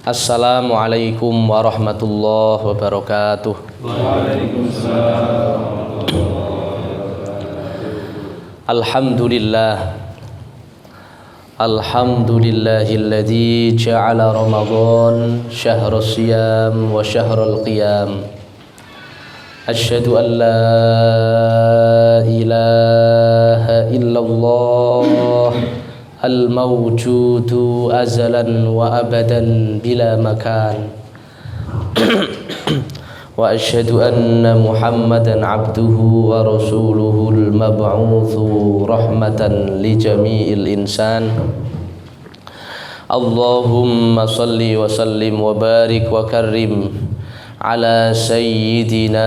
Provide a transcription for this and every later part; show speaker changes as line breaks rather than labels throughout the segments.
Assalamualaikum warahmatullahi wabarakatuh.
Waalaikumsalam.
Alhamdulillah. Alhamdulillahilladzi ja'ala Ramadan syahrus siyam wa syahrul qiyam. Asyhadu an la ilaha illallah al-mawjudu azalan wa abadan bila makan. Wa asyhadu anna Muhammadan abduhu wa rasuluhul mab'utsu rahmatan li jami'il insan. Allahumma salli wa sallim wa barik wa karrim ala sayyidina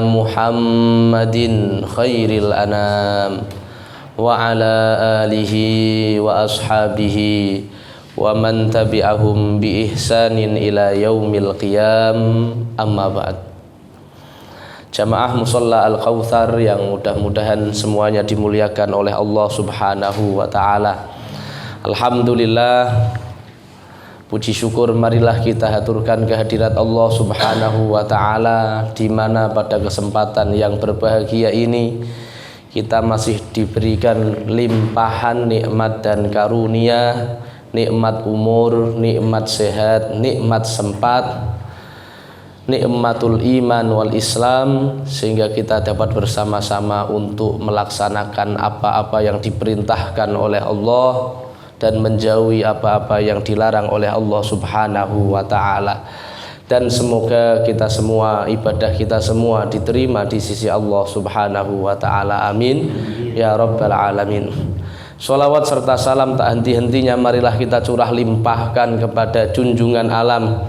Muhammadin khairil anam wa ala alihi wa ashabihi wa man tabi'ahum bi ihsanin ila yaumil qiyam, amma ba'd. Jamaah Musalla Al-Kautsar yang mudah-mudahan semuanya dimuliakan oleh Allah Subhanahu wa taala. Alhamdulillah, puji syukur marilah kita haturkan kehadirat Allah Subhanahu wa taala, di mana pada kesempatan yang berbahagia ini kita masih diberikan limpahan nikmat dan karunia, nikmat umur, nikmat sehat, nikmat sempat, nikmatul iman wal Islam, sehingga kita dapat bersama-sama untuk melaksanakan apa-apa yang diperintahkan oleh Allah dan menjauhi apa-apa yang dilarang oleh Allah Subhanahu wa taala. Dan semoga kita semua, ibadah kita semua diterima di sisi Allah Subhanahu wa taala. Amin ya rabbal alamin. Sholawat serta salam tak henti-hentinya marilah kita curah limpahkan kepada junjungan alam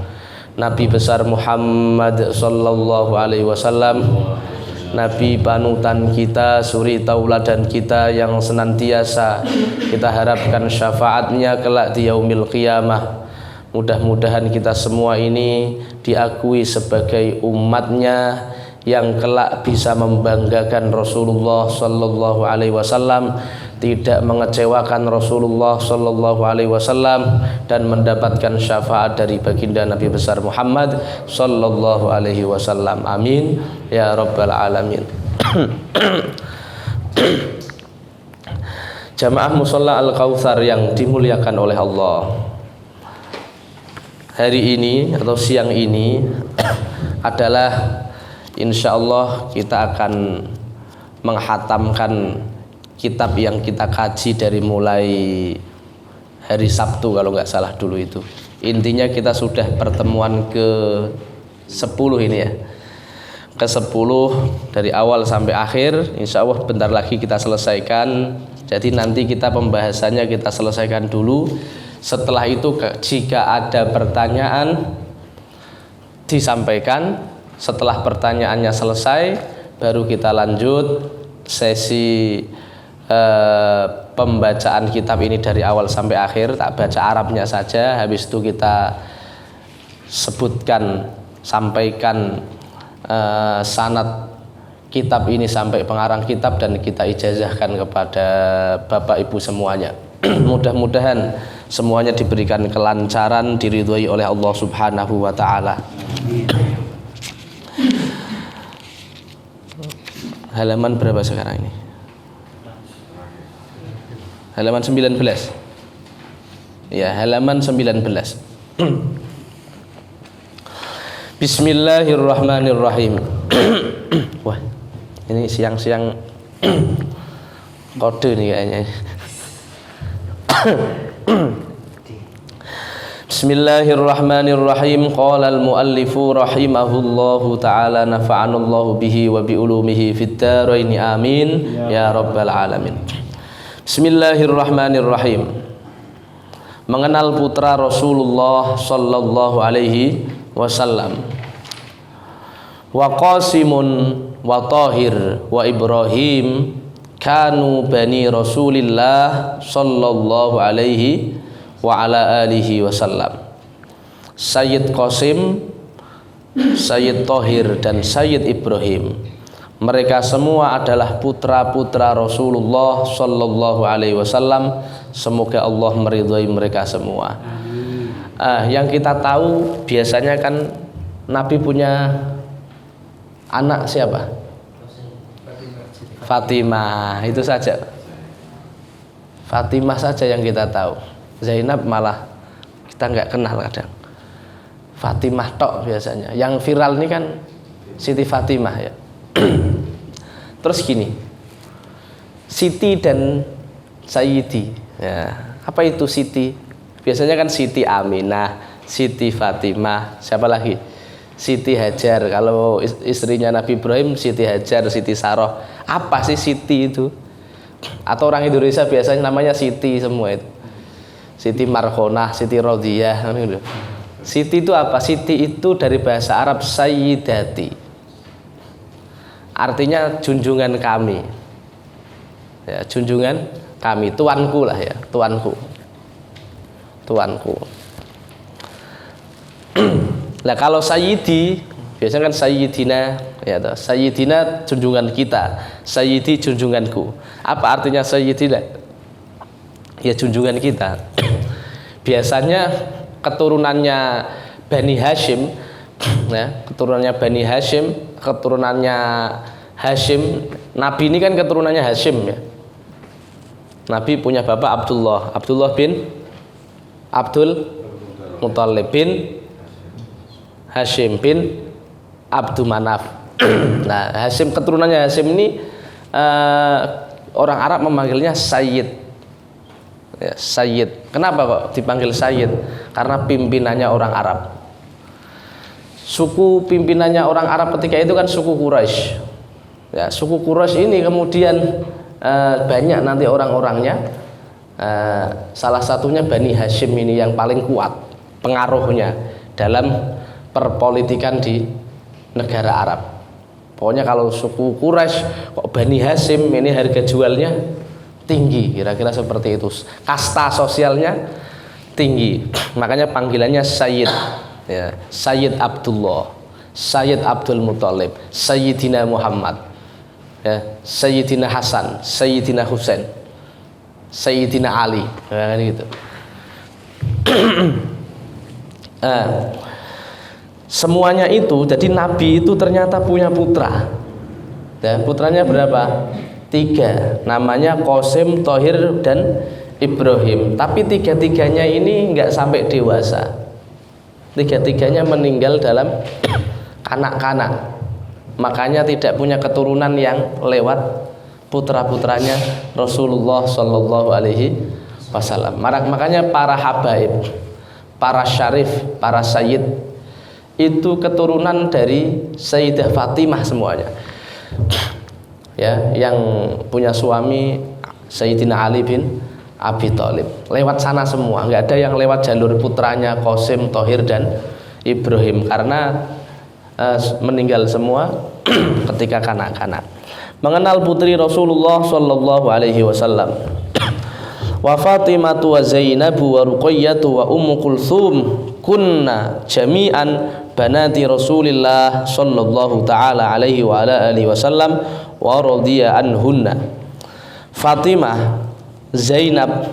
Nabi besar Muhammad sallallahu alaihi wasallam, Nabi panutan kita, suri tauladan kita yang senantiasa kita harapkan syafaatnya kelak di yaumil qiyamah. Mudah-mudahan kita semua ini diakui sebagai umatnya yang kelak bisa membanggakan Rasulullah sallallahu alaihi wasallam, tidak mengecewakan Rasulullah sallallahu alaihi wasallam, dan mendapatkan syafaat dari baginda Nabi besar Muhammad sallallahu alaihi wasallam. Amin ya rabbal alamin. Jamaah Musalla Al-Kautsar yang dimuliakan oleh Allah, hari ini atau siang ini adalah insyaallah kita akan menghatamkan kitab yang kita kaji dari mulai hari Sabtu kalau nggak salah dulu itu. Intinya kita sudah pertemuan ke 10 ini ya, ke 10 dari awal sampai akhir. Insya Allah bentar lagi kita selesaikan. Jadi nanti kita pembahasannya kita selesaikan dulu. Setelah itu jika ada pertanyaan disampaikan. Setelah pertanyaannya selesai baru kita lanjut sesi pembacaan kitab ini dari awal sampai akhir. Tak baca Arabnya saja, habis itu kita sebutkan, sampaikan sanad kitab ini sampai pengarang kitab dan kita ijazahkan kepada Bapak Ibu semuanya. Mudah-mudahan semuanya diberikan kelancaran, diridhoi oleh Allah Subhanahu wa taala. Halaman berapa sekarang ini? Halaman 19. Ya, halaman 19. Bismillahirrahmanirrahim. Wah, ini siang-siang kode nih kayaknya. Bismillahirrahmanirrahim. Qala al-muallifu rahimahullahu ta'ala, nafa'anallahu bihi wa bi ulumihi fid dharain amin ya rabbal alamin. Bismillahirrahmanirrahim. Mengenal putra Rasulullah sallallahu alaihi wasallam. Wa Qasimun wa Tahir wa Ibrahim kanu bani Rasulillah sallallahu alaihi wa ala alihi wasallam. Sayyid Qasim, Sayyid Tahir dan Sayyid Ibrahim, mereka semua adalah putra-putra Rasulullah sallallahu alaihi wasallam. Semoga Allah meridhai mereka semua. Yang kita tahu biasanya kan Nabi punya anak siapa? Fatimah, itu saja. Fatimah saja yang kita tahu. Zainab malah kita nggak kenal kadang. Fatimah tok biasanya. Yang viral ini kan Siti Fatimah ya. Terus gini, Siti dan Sayyidi. Ya, apa itu Siti? Biasanya kan Siti Aminah, Siti Fatimah, siapa lagi? Siti Hajar. Kalau istrinya Nabi Ibrahim, Siti Hajar, Siti Saroh. Apa sih Siti itu? Atau orang Indonesia biasanya namanya Siti semua itu. Siti Markhonah, Siti Rodiyah. Siti itu apa? Siti itu dari bahasa Arab Sayyidati. Artinya junjungan kami. Ya, junjungan kami, tuanku lah ya, tuanku. Tuanku. Nah kalau Sayyidi biasanya kan Sayyidina ya toh. Sayyidina junjungan kita, Sayyidi junjunganku. Apa artinya Sayyidina? Ya junjungan kita. Biasanya keturunannya Bani Hashim ya, keturunannya Bani Hashim, keturunannya Hashim. Nabi ini kan keturunannya Hashim ya. Nabi punya bapak Abdullah bin Abdul Muthalib bin Hashim bin Abdul Manaf. Nah, Hashim, keturunannya Hashim ini orang Arab memanggilnya Sayyid. Ya, Sayyid. Kenapa kok dipanggil Sayyid? Karena pimpinannya orang Arab. Suku pimpinannya orang Arab ketika itu kan suku Quraisy. Ya, suku Quraisy ini kemudian banyak nanti orang-orangnya. Salah satunya Bani Hashim ini yang paling kuat pengaruhnya dalam perpolitikan di negara Arab. Pokoknya kalau suku Quraisy kok Bani Hashim ini harga jualnya tinggi, kira-kira seperti itu. Kasta sosialnya tinggi. Makanya panggilannya Sayyid. Ya, Sayyid Abdullah, Sayyid Abdul Muthalib, Sayyidina Muhammad, ya, Sayyidina Hasan, Sayyidina Husain, Sayyidina Ali, kan gitu. Semuanya itu, jadi Nabi itu ternyata punya putra. Ya, putranya berapa? 3. Namanya Qasim, Thohir, dan Ibrahim. Tapi 3-3-nya ini nggak sampai dewasa. 3-3-nya meninggal dalam kanak-kanak. Makanya tidak punya keturunan yang lewat putra-putranya Rasulullah Shallallahu Alaihi Wasallam. Makanya para habaib, para syarif, para sayyid itu keturunan dari Sayyidah Fatimah semuanya. Ya, yang punya suami Sayyidina Ali bin Abi Thalib. Lewat sana semua, nggak ada yang lewat jalur putranya Qasim, Thohir, dan Ibrahim karena meninggal semua ketika kanak-kanak. Mengenal putri Rasulullah Shallallahu Alaihi Wasallam. Wa Fatimatu wa Zainabu wa Ruqayyatu wa Ummu Kulthum kunna jami'an banati Rasulillah Shallallahu Taala Alaihi wa ala alihi Wasallam wa radiya anhunna. Fatimah, Zainab,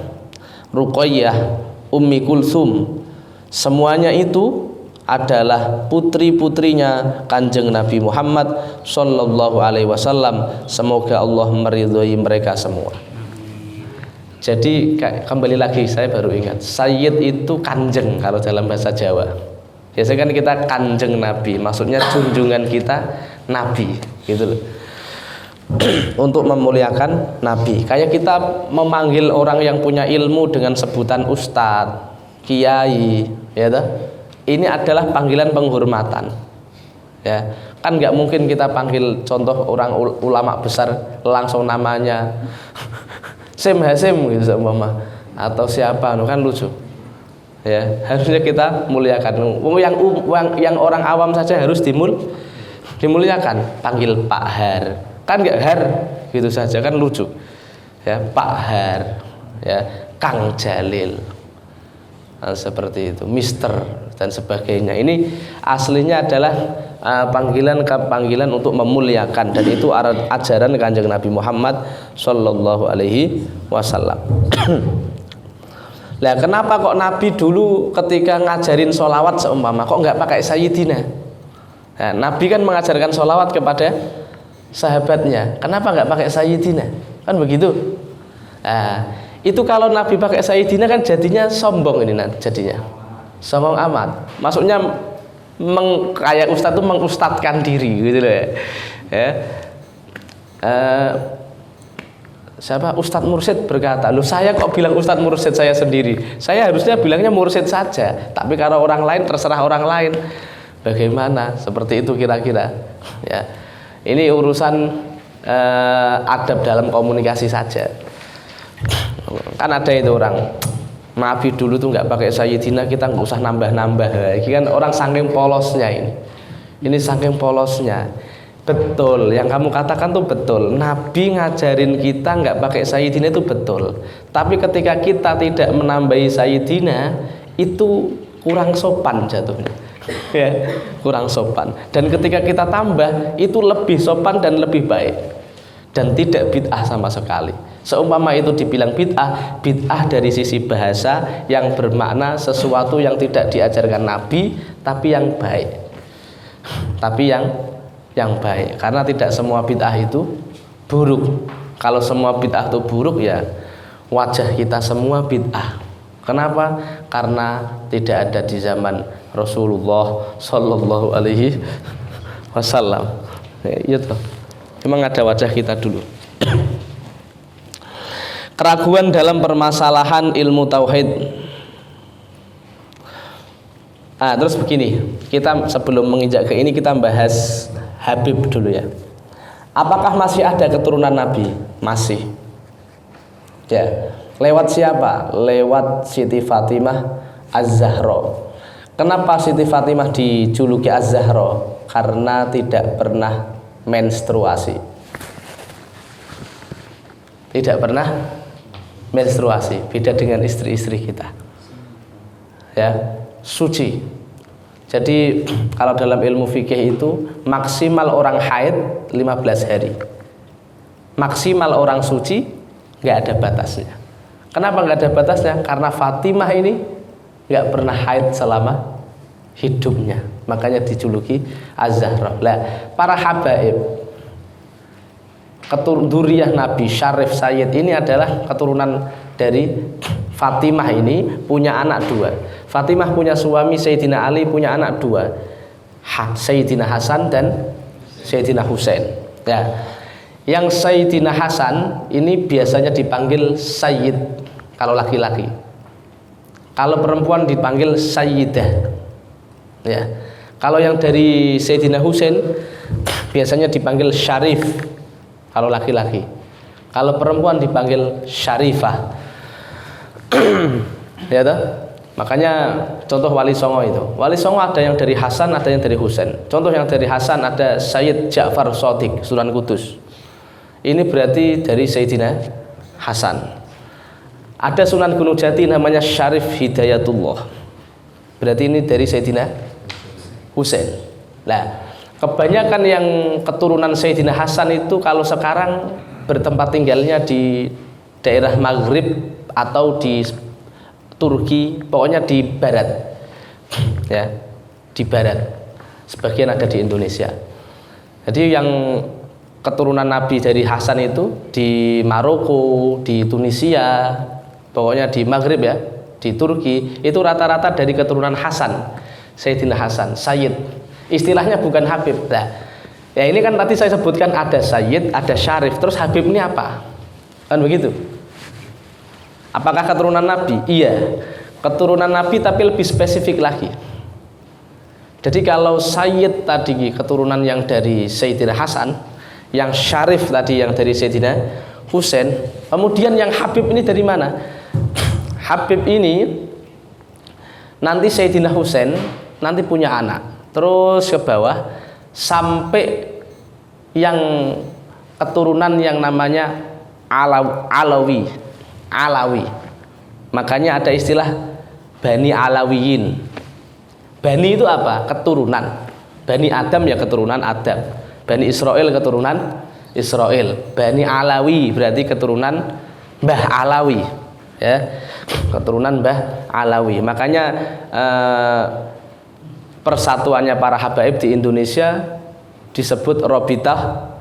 Ruqayyah, Ummi Kulthum, semuanya itu adalah putri-putrinya Kanjeng Nabi Muhammad Sallallahu Alaihi Wasallam. Semoga Allah meridhoi mereka semua. Jadi kembali lagi saya baru ingat, Sayyid itu kanjeng kalau dalam bahasa Jawa. Biasanya kan kita kanjeng Nabi, maksudnya junjungan kita Nabi, gitu loh. Untuk memuliakan Nabi. Kayak kita memanggil orang yang punya ilmu dengan sebutan ustadz, kiai, ya toh? Ini adalah panggilan penghormatan. Ya, kan nggak mungkin kita panggil contoh orang ulama besar langsung namanya Sim Hasim gitu sama atau siapa, kan lucu. Ya, harusnya kita muliakan. Yang orang awam saja harus dimuliakan. Panggil Pak Har, kan nggak Har gitu saja, kan lucu. Ya, Pak Har, ya, Kang Jalil, nah, seperti itu, Mister dan sebagainya. Ini aslinya adalah panggilan untuk memuliakan, dan itu ajaran Kanjeng Nabi Muhammad Sallallahu Alaihi Wasallam. Lah kenapa kok Nabi dulu ketika ngajarin sholawat seumpama kok nggak pakai Sayyidina? Nah, Nabi kan mengajarkan sholawat kepada sahabatnya. Kenapa nggak pakai Sayyidina? Kan begitu. Nah, itu kalau Nabi pakai Sayyidina kan jadinya sombong ini jadinya. Sombong amat. Maksudnya kayak ustadz itu mengustadkan diri gitu loh ya. Siapa Ustadz Mursyid berkata, loh saya kok bilang Ustadz Mursyid saya sendiri, saya harusnya bilangnya Mursyid saja, tapi kalau orang lain terserah orang lain. Bagaimana? Seperti itu kira-kira ya. Ini urusan adab dalam komunikasi saja. Kan ada itu orang Nabi dulu tuh nggak pakai Sayyidina, kita nggak usah nambah-nambah. Ini kan orang saking polosnya ini saking polosnya. Betul, yang kamu katakan tuh betul. Nabi ngajarin kita nggak pakai Sayyidina itu betul. Tapi ketika kita tidak menambahi Sayyidina, itu kurang sopan jatuhnya. Ya, kurang sopan. Dan ketika kita tambah, itu lebih sopan dan lebih baik. Dan tidak bid'ah sama sekali. Seumpama itu dibilang bid'ah, bid'ah dari sisi bahasa yang bermakna sesuatu yang tidak diajarkan Nabi, tapi yang baik. Tapi yang baik, karena tidak semua bid'ah itu buruk. Kalau semua bid'ah itu buruk ya wajah kita semua bid'ah. Kenapa? Karena tidak ada di zaman Rasulullah Sallallahu Alaihi Wasallam. Ya toh, memang ada wajah kita dulu. Keraguan dalam permasalahan ilmu tauhid. Terus begini, kita sebelum menginjak ke ini kita bahas Habib dulu ya. Apakah masih ada keturunan Nabi? Masih. Ya. Lewat siapa? Lewat Siti Fatimah Az-Zahra. Kenapa Siti Fatimah dijuluki Az-Zahra? Karena tidak pernah menstruasi. Tidak pernah menstruasi. Beda dengan istri-istri kita. Ya, suci. Jadi kalau dalam ilmu fikih itu maksimal orang haid 15 hari. Maksimal orang suci nggak ada batasnya. Kenapa nggak ada batasnya? Karena Fatimah ini nggak pernah haid selama hidupnya. Makanya dijuluki Az-Zahra. Lah, para habaib keturunan Nabi Syarif Sayyid ini adalah keturunan dari Fatimah ini punya anak dua. Fatimah punya suami Sayyidina Ali, punya anak dua, Sayyidina Hasan dan Sayyidina Husain. Ya. Yang Sayyidina Hasan ini biasanya dipanggil Sayyid kalau laki-laki. Kalau perempuan dipanggil Sayyidah. Ya. Kalau yang dari Sayyidina Husain biasanya dipanggil Syarif kalau laki-laki. Kalau perempuan dipanggil Syarifah. Ya toh? Makanya contoh Wali Songo itu. Wali Songo ada yang dari Hasan, ada yang dari Husain. Contoh yang dari Hasan ada Sayyid Ja'far Shadiq, Sunan Kudus. Ini berarti dari Sayyidina Hasan. Ada Sunan Gunung Jati namanya Syarif Hidayatullah. Berarti ini dari Sayyidina Husain. Nah, kebanyakan yang keturunan Sayyidina Hasan itu kalau sekarang bertempat tinggalnya di daerah Maghrib atau di Turki, pokoknya di barat. Ya, di barat. Sebagian ada di Indonesia. Jadi yang keturunan Nabi dari Hasan itu di Maroko, di Tunisia, pokoknya di Maghrib ya, di Turki, itu rata-rata dari keturunan Hasan. Sayyidina Hasan, Sayyid. Istilahnya bukan Habib. Nah, ya ini kan tadi saya sebutkan ada Sayyid, ada Syarif, terus Habib ini apa? Kan begitu. Apakah keturunan Nabi? Iya, keturunan Nabi tapi lebih spesifik lagi. Jadi kalau Sayyid tadi keturunan yang dari Sayyidina Hasan, yang Syarif tadi yang dari Sayyidina Husain, kemudian yang Habib ini dari mana? Habib ini nanti Sayyidina Husain nanti punya anak, terus ke bawah sampai yang keturunan yang namanya Alawi. Makanya ada istilah Bani Alawiyin. Bani itu apa? Keturunan. Bani Adam ya keturunan Adam. Bani Israel keturunan Israel. Bani Alawi berarti keturunan Mbah Alawi. ya, keturunan Mbah Alawi. Makanya persatuannya para habaib di Indonesia disebut Robitah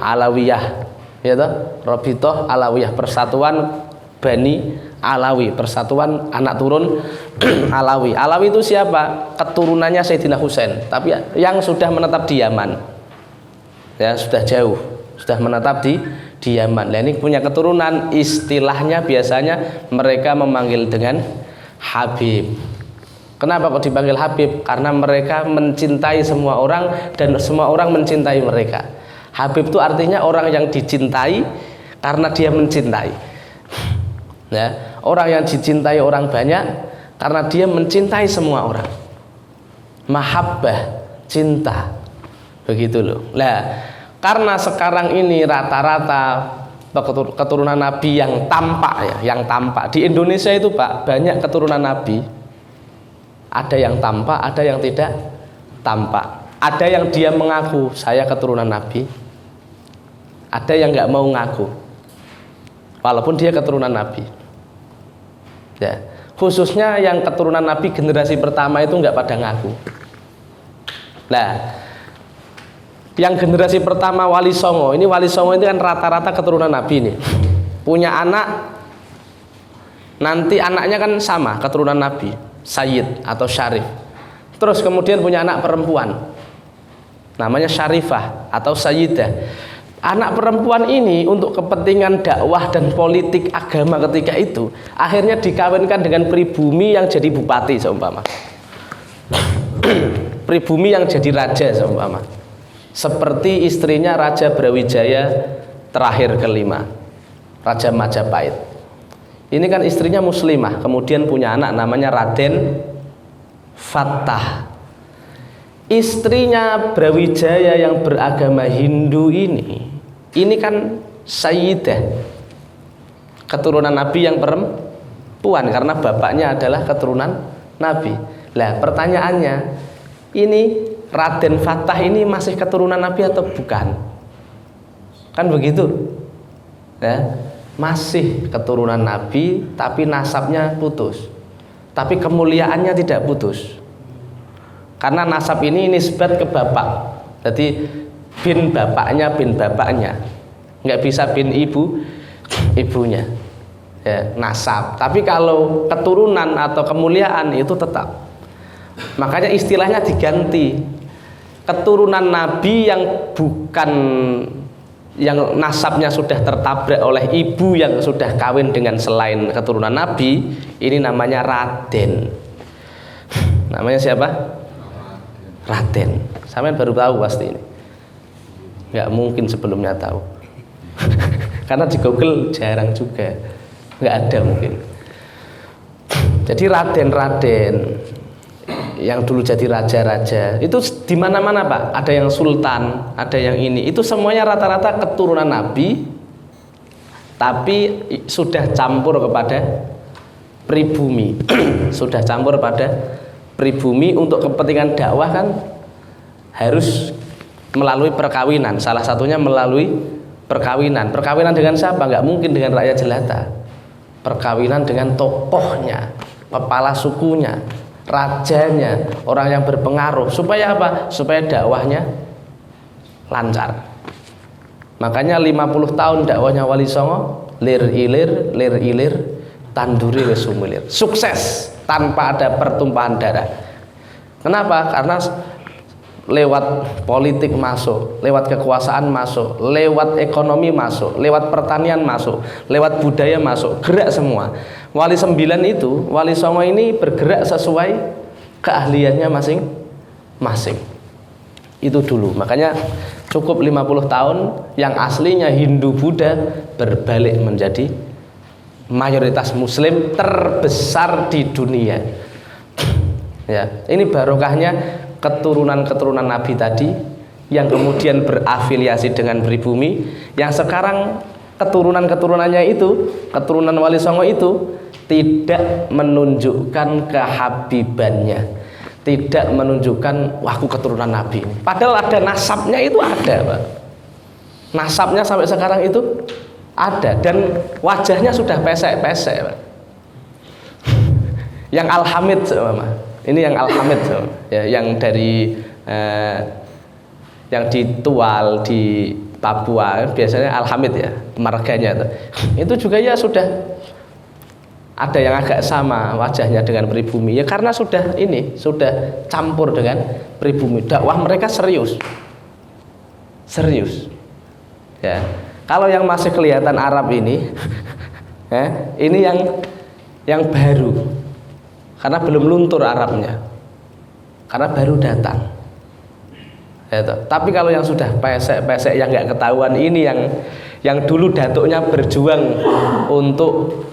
Alawiyah, ya toh? Robitah Alawiyah, persatuan Bani Alawi, persatuan anak turun Alawi. Alawi itu siapa? Keturunannya Sayyidina Husain, tapi yang sudah menetap di Yaman. Ya, sudah jauh, sudah menetap di Yaman. Nah, ini punya keturunan, istilahnya biasanya mereka memanggil dengan Habib. Kenapa kok dipanggil Habib? Karena mereka mencintai semua orang dan semua orang mencintai mereka. Habib itu artinya orang yang dicintai karena dia mencintai. Ya, orang yang dicintai orang banyak karena dia mencintai semua orang. Mahabbah, cinta. Begitu loh. Nah, karena sekarang ini rata-rata keturunan Nabi yang tampak ya, yang tampak di Indonesia itu Pak, banyak keturunan Nabi. Ada yang tampak, ada yang tidak tampak. Ada yang dia mengaku saya keturunan Nabi. Ada yang nggak mau ngaku, walaupun dia keturunan Nabi. Ya, khususnya yang keturunan Nabi generasi pertama itu nggak pada ngaku. Nah, yang generasi pertama Wali Songo, ini Wali Songo ini kan rata-rata keturunan Nabi nih. Punya anak, nanti anaknya kan sama keturunan Nabi, Sayyid atau Syarif. Terus kemudian punya anak perempuan, namanya Syarifah atau Sayyidah. Anak perempuan ini untuk kepentingan dakwah dan politik agama ketika itu akhirnya dikawinkan dengan pribumi yang jadi bupati seumpama. Pribumi yang jadi raja seumpama. Seperti istrinya Raja Brawijaya terakhir kelima, Raja Majapahit. Ini kan istrinya muslimah, kemudian punya anak namanya Raden Fattah. Istrinya Brawijaya yang beragama Hindu ini kan Sayyidah, keturunan Nabi yang perempuan karena bapaknya adalah keturunan Nabi. Lah pertanyaannya, ini Raden Fattah ini masih keturunan Nabi atau bukan? Kan begitu ya, masih keturunan Nabi tapi nasabnya putus, tapi kemuliaannya tidak putus. Karena nasab ini nisbat ke bapak, jadi bin bapaknya, nggak bisa bin ibunya ya, nasab. Tapi kalau keturunan atau kemuliaan itu tetap. Makanya istilahnya diganti, keturunan Nabi yang bukan, yang nasabnya sudah tertabrak oleh ibu yang sudah kawin dengan selain keturunan Nabi, ini namanya Raden. Namanya siapa? Raden. Sampean baru tahu pasti ini. Nggak mungkin sebelumnya tahu. Karena di Google jarang juga, nggak ada mungkin. Jadi Raden yang dulu jadi raja-raja itu di mana-mana Pak, ada yang sultan, ada yang ini, itu semuanya rata-rata keturunan Nabi tapi sudah campur kepada pribumi. Sudah campur pada pribumi. Untuk kepentingan dakwah kan harus melalui perkawinan, salah satunya melalui perkawinan. Perkawinan dengan siapa? Nggak mungkin dengan rakyat jelata. Perkawinan dengan tokohnya, kepala sukunya, rajanya, orang yang berpengaruh. Supaya apa? Supaya dakwahnya lancar. Makanya 50 tahun dakwahnya Wali Songo, lir ilir, tanduri wis sumilir. Sukses tanpa ada pertumpahan darah. Kenapa? Karena lewat politik masuk, lewat kekuasaan masuk, lewat ekonomi masuk, lewat pertanian masuk, lewat budaya masuk, gerak semua. Wali 9 itu, Wali Songo ini bergerak sesuai keahliannya masing-masing. Itu dulu. Makanya cukup 50 tahun yang aslinya Hindu Buddha berbalik menjadi mayoritas muslim terbesar di dunia. Ya, ini barokahnya keturunan-keturunan Nabi tadi yang kemudian berafiliasi dengan pribumi, yang sekarang keturunan-keturunannya itu, keturunan Wali Songo itu tidak menunjukkan kehabibannya, tidak menunjukkan wah aku keturunan Nabi ini. Padahal ada nasabnya, itu ada Pak. Nasabnya sampai sekarang itu ada dan wajahnya sudah pesek-pesek Pak. Yang Al-Hamid Mama. Ini yang Al-Hamid ya, yang dari yang ditual di Papua biasanya Al-Hamid ya, marganya itu. Itu juga ya sudah ada yang agak sama wajahnya dengan pribumi ya, karena sudah campur dengan pribumi. Dakwah mereka serius ya. Kalau yang masih kelihatan Arab ini ini yang baru, karena belum luntur Arabnya, karena baru datang ya. Tapi kalau yang sudah pesek yang nggak ketahuan ini, yang dulu datuknya berjuang untuk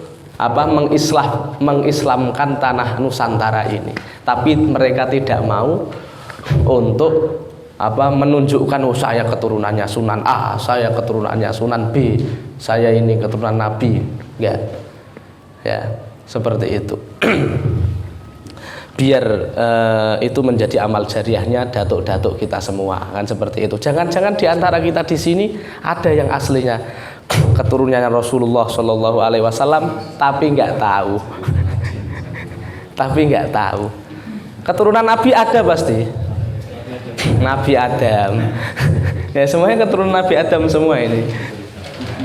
mengislamkan tanah Nusantara ini, tapi mereka tidak mau untuk menunjukkan saya keturunannya Sunan A, saya keturunannya Sunan B, saya ini keturunan Nabi, enggak ya, seperti itu. Biar itu menjadi amal jariahnya datuk-datuk kita semua, kan seperti itu. Jangan-jangan di antara kita di sini ada yang aslinya keturunannya Rasulullah Shallallahu Alaihi Wasallam, tapi nggak tahu. Keturunan Nabi ada pasti, Nabi Adam. Ya semuanya keturunan Nabi Adam semua ini.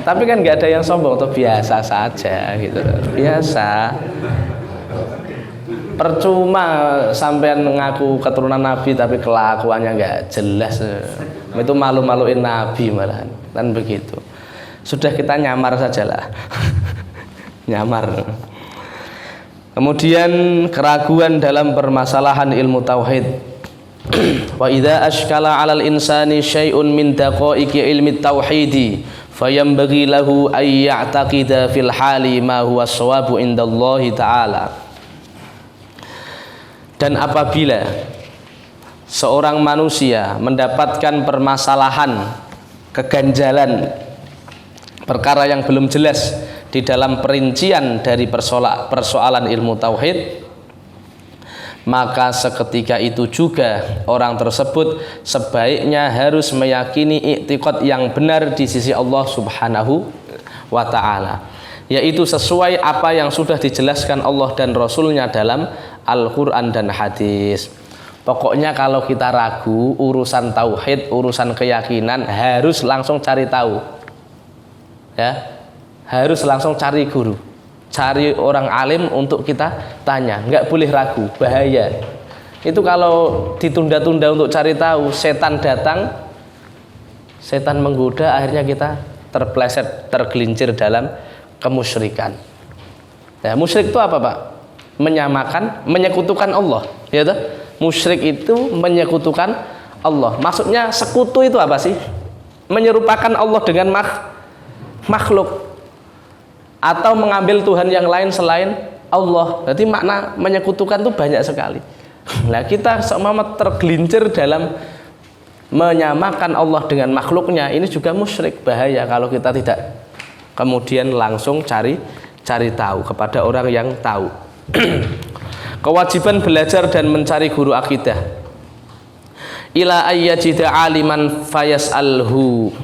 Tapi kan nggak ada yang sombong, atau biasa saja gitu, biasa. Percuma sampean mengaku keturunan Nabi tapi kelakuannya nggak jelas, itu malu-maluin Nabi malahan, kan begitu. Sudah kita nyamar sajalah. Nyamar. Kemudian keraguan dalam permasalahan ilmu tauhid. Wa idza ashkala 'alal insani syai'un min daqaiqi ilmi tauhidi fayambaghi lahu ay ya'taqida fil hali ma huwa shawabu indallahi ta'ala. Dan apabila seorang manusia mendapatkan permasalahan, keganjalan, perkara yang belum jelas di dalam perincian dari persoalan ilmu tauhid, maka seketika itu juga orang tersebut sebaiknya harus meyakini i'tiqad yang benar di sisi Allah Subhanahu wa ta'ala, yaitu sesuai apa yang sudah dijelaskan Allah dan Rasulnya dalam Al-Quran dan hadis. Pokoknya kalau kita ragu urusan tauhid, urusan keyakinan, harus langsung cari tahu ya, harus langsung cari guru, cari orang alim untuk kita tanya, nggak boleh ragu, bahaya. Itu kalau ditunda-tunda untuk cari tahu, setan datang, setan menggoda, akhirnya kita terpleset, tergelincir dalam kemusyrikan. Ya, musyrik itu apa Pak? Menyamakan, menyekutukan Allah ya toh? Musyrik itu menyekutukan Allah. Maksudnya sekutu itu apa sih? Menyerupakan Allah dengan makhluk, atau mengambil Tuhan yang lain selain Allah. Jadi makna menyekutukan itu banyak sekali. Nah kita seumpama tergelincir dalam menyamakan Allah dengan makhluknya, ini juga musyrik. Bahaya kalau kita tidak kemudian langsung cari tahu kepada orang yang tahu. Kewajiban belajar dan mencari guru akidah. Ila ayyajida aliman fayas'aluhu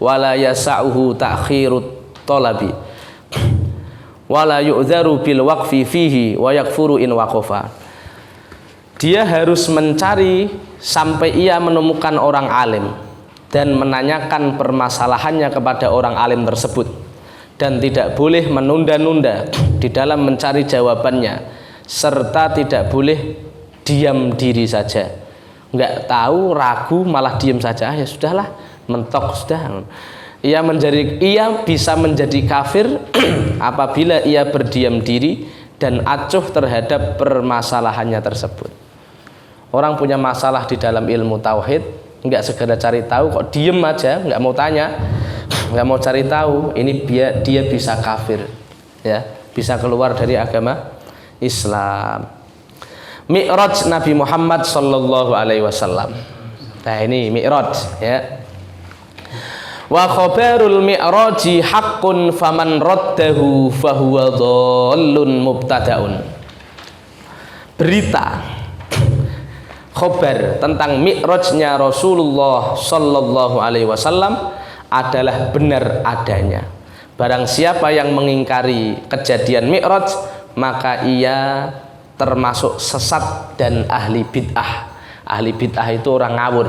wala yasa'uhu ta'khirut talabi wala yu'dharu bil waqfi fihi wa yakfuru in waqafa. Dia harus mencari sampai ia menemukan orang alim dan menanyakan permasalahannya kepada orang alim tersebut, dan tidak boleh menunda-nunda di dalam mencari jawabannya, serta tidak boleh diam diri saja, nggak tahu, ragu, malah diam saja, ya sudahlah, mentok sudah. Ia bisa menjadi kafir apabila ia berdiam diri dan acuh terhadap permasalahannya tersebut. Orang punya masalah di dalam ilmu tauhid, nggak segera cari tahu, kok diem aja, nggak mau tanya, nggak mau cari tahu, ini dia bisa kafir ya, bisa keluar dari agama Islam. Mi'raj Nabi Muhammad sallallahu alaihi wasallam. Nah ini Mi'raj ya. Wa khabarul mi'raji haqqun faman raddahu fahuwa dhallun mubtada'un. Berita khabar tentang mi'rajnya Rasulullah sallallahu alaihi wasallam adalah benar adanya. Barang siapa yang mengingkari kejadian mi'raj, maka ia termasuk sesat dan ahli bid'ah. Ahli bid'ah itu orang ngawur.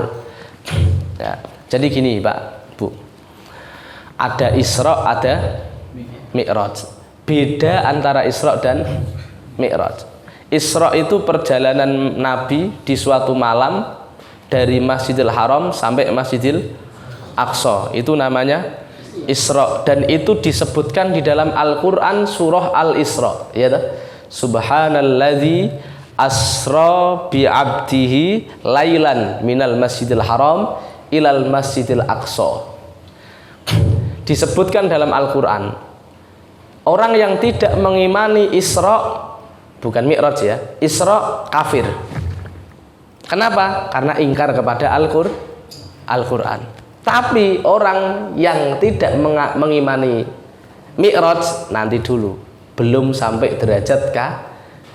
Ya. Jadi gini Pak, Bu, ada Isra, ada Mi'raj. Beda antara Isra dan Mi'raj. Isra itu perjalanan Nabi di suatu malam dari Masjidil Haram sampai Masjidil Aqsa. Itu namanya Isra, dan itu disebutkan di dalam Al-Qur'an surah Al-Isra, ya toh? Subhanalladzi asra bi 'abdihi lailan minal Masjidil Haram ilal Masjidil Aqsa. Disebutkan dalam Al-Qur'an. Orang yang tidak mengimani Isra, bukan Mi'raj ya, Isra kafir. Kenapa? Karena ingkar kepada Al-Qur'an. Tapi orang yang tidak mengimani Mi'raj, nanti dulu, belum sampai derajat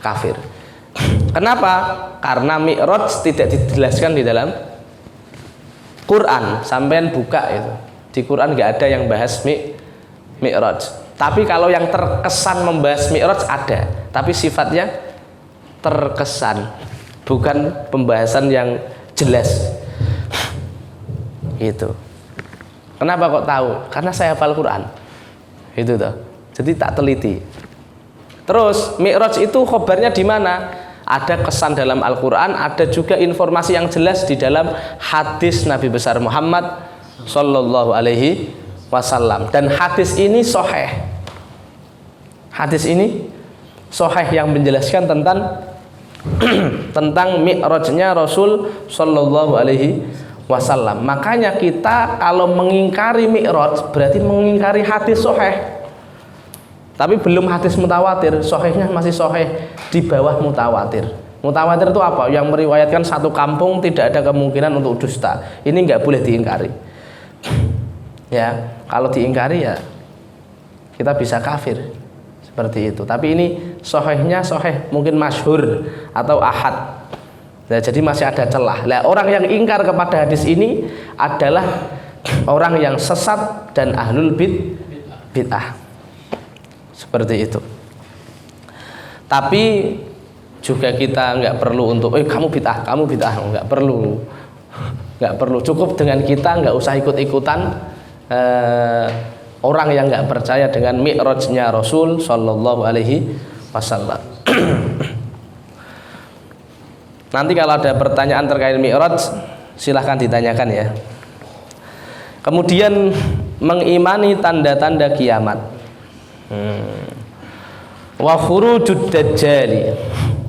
kafir. Kenapa? Karena Mi'raj tidak dijelaskan di dalam Quran. Sampean buka itu, di Quran nggak ada yang bahas Mi'raj. Tapi kalau yang terkesan membahas Mi'raj ada, tapi sifatnya terkesan, bukan pembahasan yang jelas. Gitu. Kenapa kok tahu? Karena saya hafal Quran. Itu toh. Jadi tak teliti. Terus Mi'raj itu khobarnya di mana? Ada kesan dalam Al-Qur'an, ada juga informasi yang jelas di dalam hadis Nabi besar Muhammad sallallahu alaihi wasallam. Dan hadis ini sahih. Hadis ini sahih yang menjelaskan tentang Mi'rajnya Rasul sallallahu alaihi wasallam. Makanya kita kalau mengingkari Mi'raj berarti mengingkari hadis sahih. Tapi belum hadis mutawatir, sahihnya masih sahih di bawah mutawatir. Mutawatir itu apa? Yang meriwayatkan satu kampung, tidak ada kemungkinan untuk dusta. Ini nggak boleh diingkari. Ya, kalau diingkari ya kita bisa kafir. Seperti itu. Tapi ini sahihnya sahih, mungkin masyhur atau ahad. Nah, jadi masih ada celah. Nah, orang yang ingkar kepada hadis ini adalah orang yang sesat dan ahlul bid'ah. Seperti itu. Tapi juga kita nggak perlu untuk kamu bid'ah, nggak perlu. Cukup dengan kita nggak usah ikut-ikutan orang yang nggak percaya dengan Mi'rajnya Rasul sallallahu alaihi wasallam. Nanti kalau ada pertanyaan terkait Mi'raj, silahkan ditanyakan ya. Kemudian mengimani tanda-tanda kiamat. Wa khurujud dajjal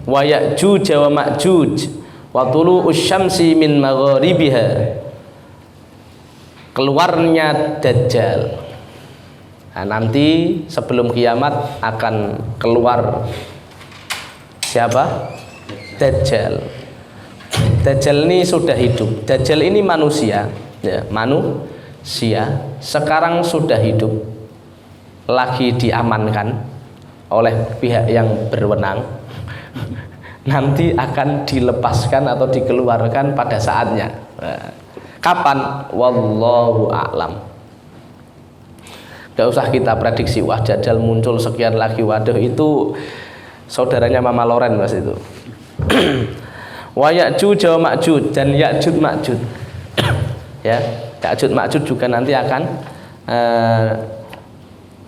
wa ya'juj wa ma'juj wa tulu'us syamsi min magharibiha. Keluarnya dajjal. Nah, nanti sebelum kiamat akan keluar siapa? Dajjal. Dajjal ini sudah hidup. Dajjal ini manusia, ya, manusia. Sekarang sudah hidup. Lagi diamankan oleh pihak yang berwenang. Nanti akan dilepaskan atau dikeluarkan pada saatnya. Kapan? Wallahu a'lam. Gak usah kita prediksi, wah Dajjal muncul sekian lagi. Waduh, itu saudaranya Mama Loren mas itu. Wa Ya'juj wa Ma'juj, dan Ya'juj Ma'juj. Ya, Ya'juj Ma'juj juga nanti akan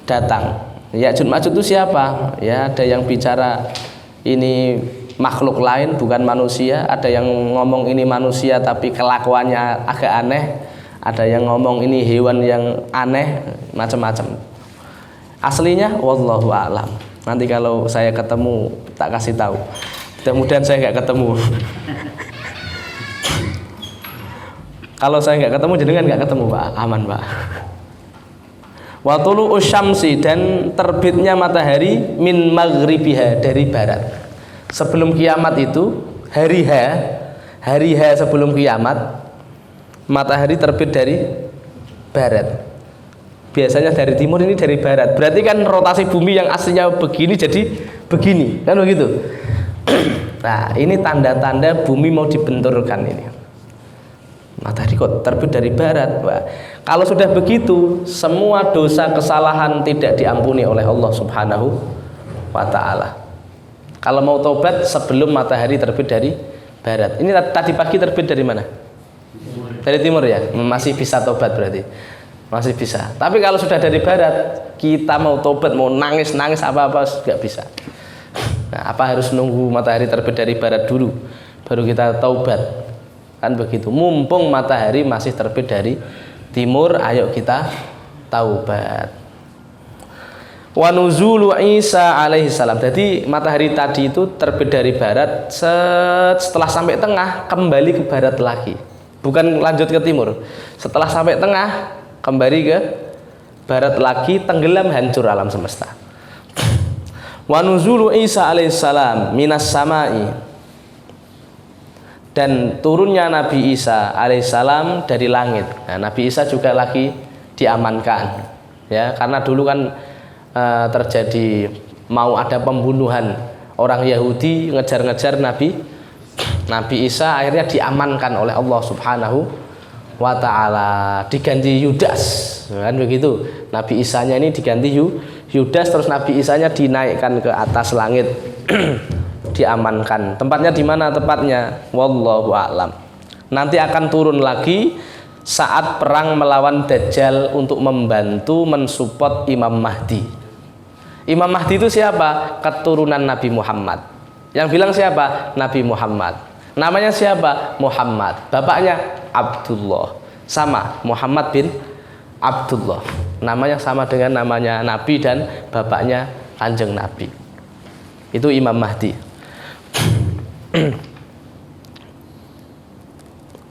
datang. Ya'juj Ma'juj itu siapa? Ya, ada yang bicara ini makhluk lain bukan manusia, ada yang ngomong ini manusia tapi kelakuannya agak aneh, ada yang ngomong ini hewan yang aneh, macam-macam. Aslinya wallahu a'lam. Nanti kalau saya ketemu tak kasih tahu. Mudah-mudahan saya nggak ketemu. Kalau saya nggak ketemu, jenengan nggak ketemu Pak, aman Pak. Wa tulu'us syamsi, dan terbitnya matahari min maghribiha, dari barat. Sebelum kiamat itu hari H sebelum kiamat matahari terbit dari barat. Biasanya dari timur, ini dari barat. Berarti kan rotasi bumi yang aslinya begini jadi begini, kan begitu. Nah, ini tanda-tanda bumi mau dibenturkan ini. Matahari kok terbit dari barat. Wah, kalau sudah begitu, semua dosa kesalahan tidak diampuni oleh Allah Subhanahu wa ta'ala. Kalau mau taubat sebelum matahari terbit dari barat. Ini tadi pagi terbit dari mana? Dari timur ya? Masih bisa taubat berarti. Masih bisa. Tapi kalau sudah dari barat, kita mau taubat, mau nangis-nangis apa-apa nggak bisa. Nah, apa harus nunggu matahari terbit dari barat dulu baru kita taubat? Kan begitu. Mumpung matahari masih terbit dari timur, ayo kita taubat. Wa nuzulu Isa alaihi salam. Jadi matahari tadi itu terbit dari barat, setelah sampai tengah kembali ke barat lagi. Bukan lanjut ke timur. Setelah sampai tengah kembali ke barat lagi, tenggelam, hancur alam semesta. Wa nuzulu Isa alaihi salam minas samai. Dan turunnya Nabi Isa alaihissalam dari langit. Nah, Nabi Isa juga lagi diamankan, ya, karena dulu kan terjadi mau ada pembunuhan orang Yahudi ngejar-ngejar Nabi Isa, akhirnya diamankan oleh Allah Subhanahu wa Ta'ala, diganti Yudas, kan begitu. Nabi Isanya ini diganti Yudas, terus Nabi Isanya dinaikkan ke atas langit. Diamankan. Tempatnya di mana tepatnya? Wallahu a'lam. Nanti akan turun lagi saat perang melawan Dajjal untuk membantu mensupport Imam Mahdi. Imam Mahdi itu siapa? Keturunan Nabi Muhammad. Yang bilang siapa? Nabi Muhammad. Namanya siapa? Muhammad. Bapaknya Abdullah. Sama, Muhammad bin Abdullah. Namanya sama dengan namanya Nabi dan bapaknya Kanjeng Nabi. Itu Imam Mahdi.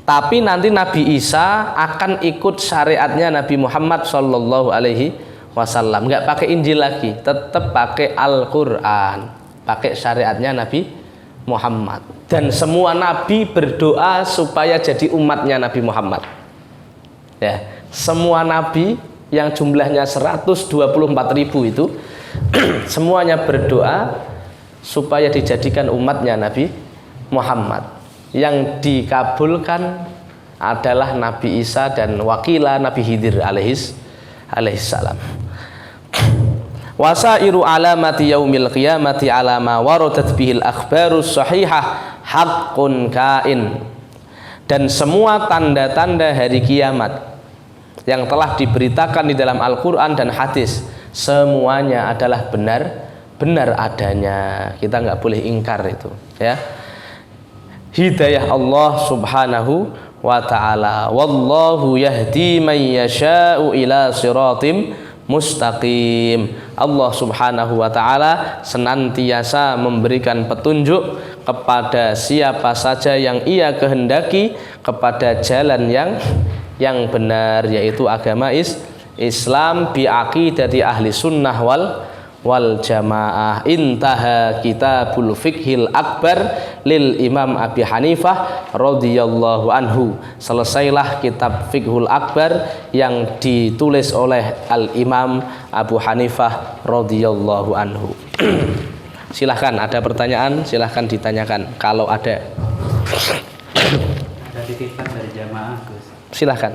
Tapi nanti Nabi Isa akan ikut syariatnya Nabi Muhammad Sallallahu Alaihi Wasallam. Nggak pakai Injil lagi, tetap pakai Al-Quran, pakai syariatnya Nabi Muhammad. Dan semua Nabi berdoa supaya jadi umatnya Nabi Muhammad. Ya, semua Nabi yang jumlahnya 124.000 itu semuanya berdoa supaya dijadikan umatnya Nabi Muhammad. Yang dikabulkan adalah Nabi Isa dan wakilah Nabi Khidir alaihissalam. Wasairu alamati yaumil qiyamati alama waradat bihil akhbarus sahihah haqqun kain. Dan semua tanda-tanda hari kiamat yang telah diberitakan di dalam Al-Quran dan hadis, semuanya adalah benar adanya. Kita nggak boleh ingkar itu, ya. Hidayah Allah Subhanahu wa ta'ala. Wallahu yahdi man yasha'u ila siratim mustaqim. Allah Subhanahu wa ta'ala senantiasa memberikan petunjuk kepada siapa saja yang ia kehendaki kepada jalan yang benar, yaitu agama Islam bi aqidati ahli sunnah wal jamaah. Intaha kitabul fiqhil akbar lil Imam Abi Hanifah radhiyallahu anhu. Selesailah kitab Fiqhul Akbar yang ditulis oleh Al Imam Abu Hanifah radhiyallahu anhu. Silahkan, ada pertanyaan silahkan ditanyakan kalau ada.
Ada titipan dari jamaah, Gus.
Silahkan.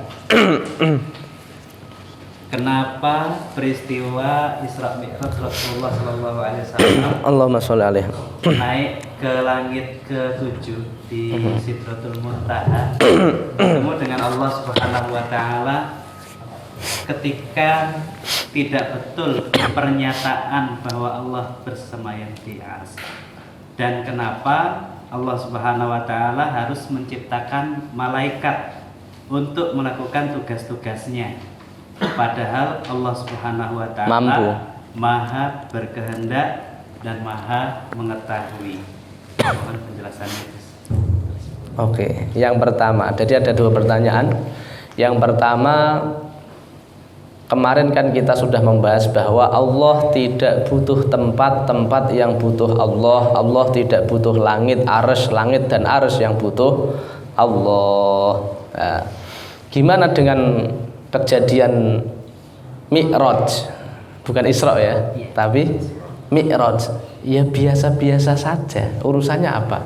Kenapa peristiwa Isra Mi'raj Rasulullah Sallallahu Alaihi Wasallam
Allahumma sholli alaihi
naik ke langit ke-7 di Sidratul Muntaha bertemu dengan Allah Subhanahu Wa Taala ketika tidak betul pernyataan bahwa Allah bersemayam di arsy, dan kenapa Allah Subhanahu Wa Taala harus menciptakan malaikat untuk melakukan tugas-tugasnya, padahal Allah Subhanahu wa ta'ala mampu, maha berkehendak dan maha mengetahui. Mohon penjelasannya.
Oke, yang pertama, jadi ada dua pertanyaan. Yang pertama, kemarin kan kita sudah membahas bahwa Allah tidak butuh tempat yang butuh Allah. Allah tidak butuh langit dan arsy yang butuh Allah. Nah, gimana dengan kejadian Mi'raj, bukan Isra ya, tapi Mi'raj, ya biasa-biasa saja. Urusannya apa?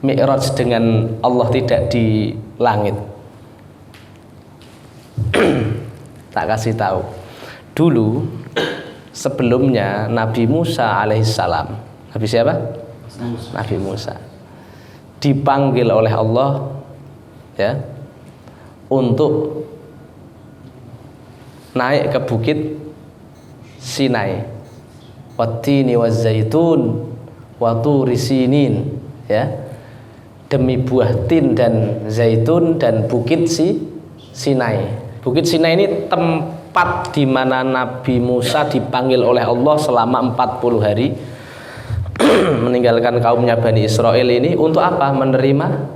Mi'raj dengan Allah tidak di langit. Tak kasih tahu. Dulu sebelumnya Nabi Musa alaihissalam. Nabi siapa? Nabi Musa dipanggil oleh Allah ya untuk naik ke bukit Sinai, wattini wazzaitun wa turi sinin, ya, demi buah tin dan zaitun dan bukit Sinai. Bukit Sinai ini tempat di mana Nabi Musa dipanggil oleh Allah selama 40 hari meninggalkan kaumnya Bani Israel ini untuk apa? Menerima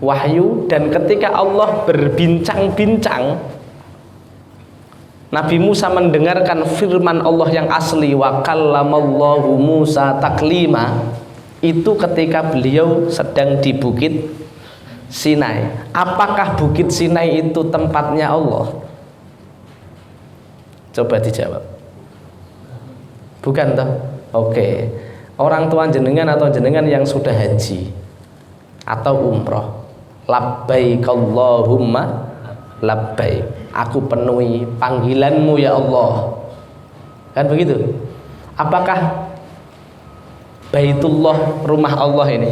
wahyu. Dan ketika Allah berbincang-bincang, Nabi Musa mendengarkan firman Allah yang asli, wa kallamallahu Musa taklima. Itu ketika beliau sedang di bukit Sinai. Apakah bukit Sinai itu tempatnya Allah? Coba dijawab. Bukan toh? Oke. Orang tua jenengan atau jenengan yang sudah haji atau umroh, labbaik Allahumma labbaik, aku penuhi panggilanmu ya Allah, kan begitu? Apakah Baitullah, rumah Allah ini,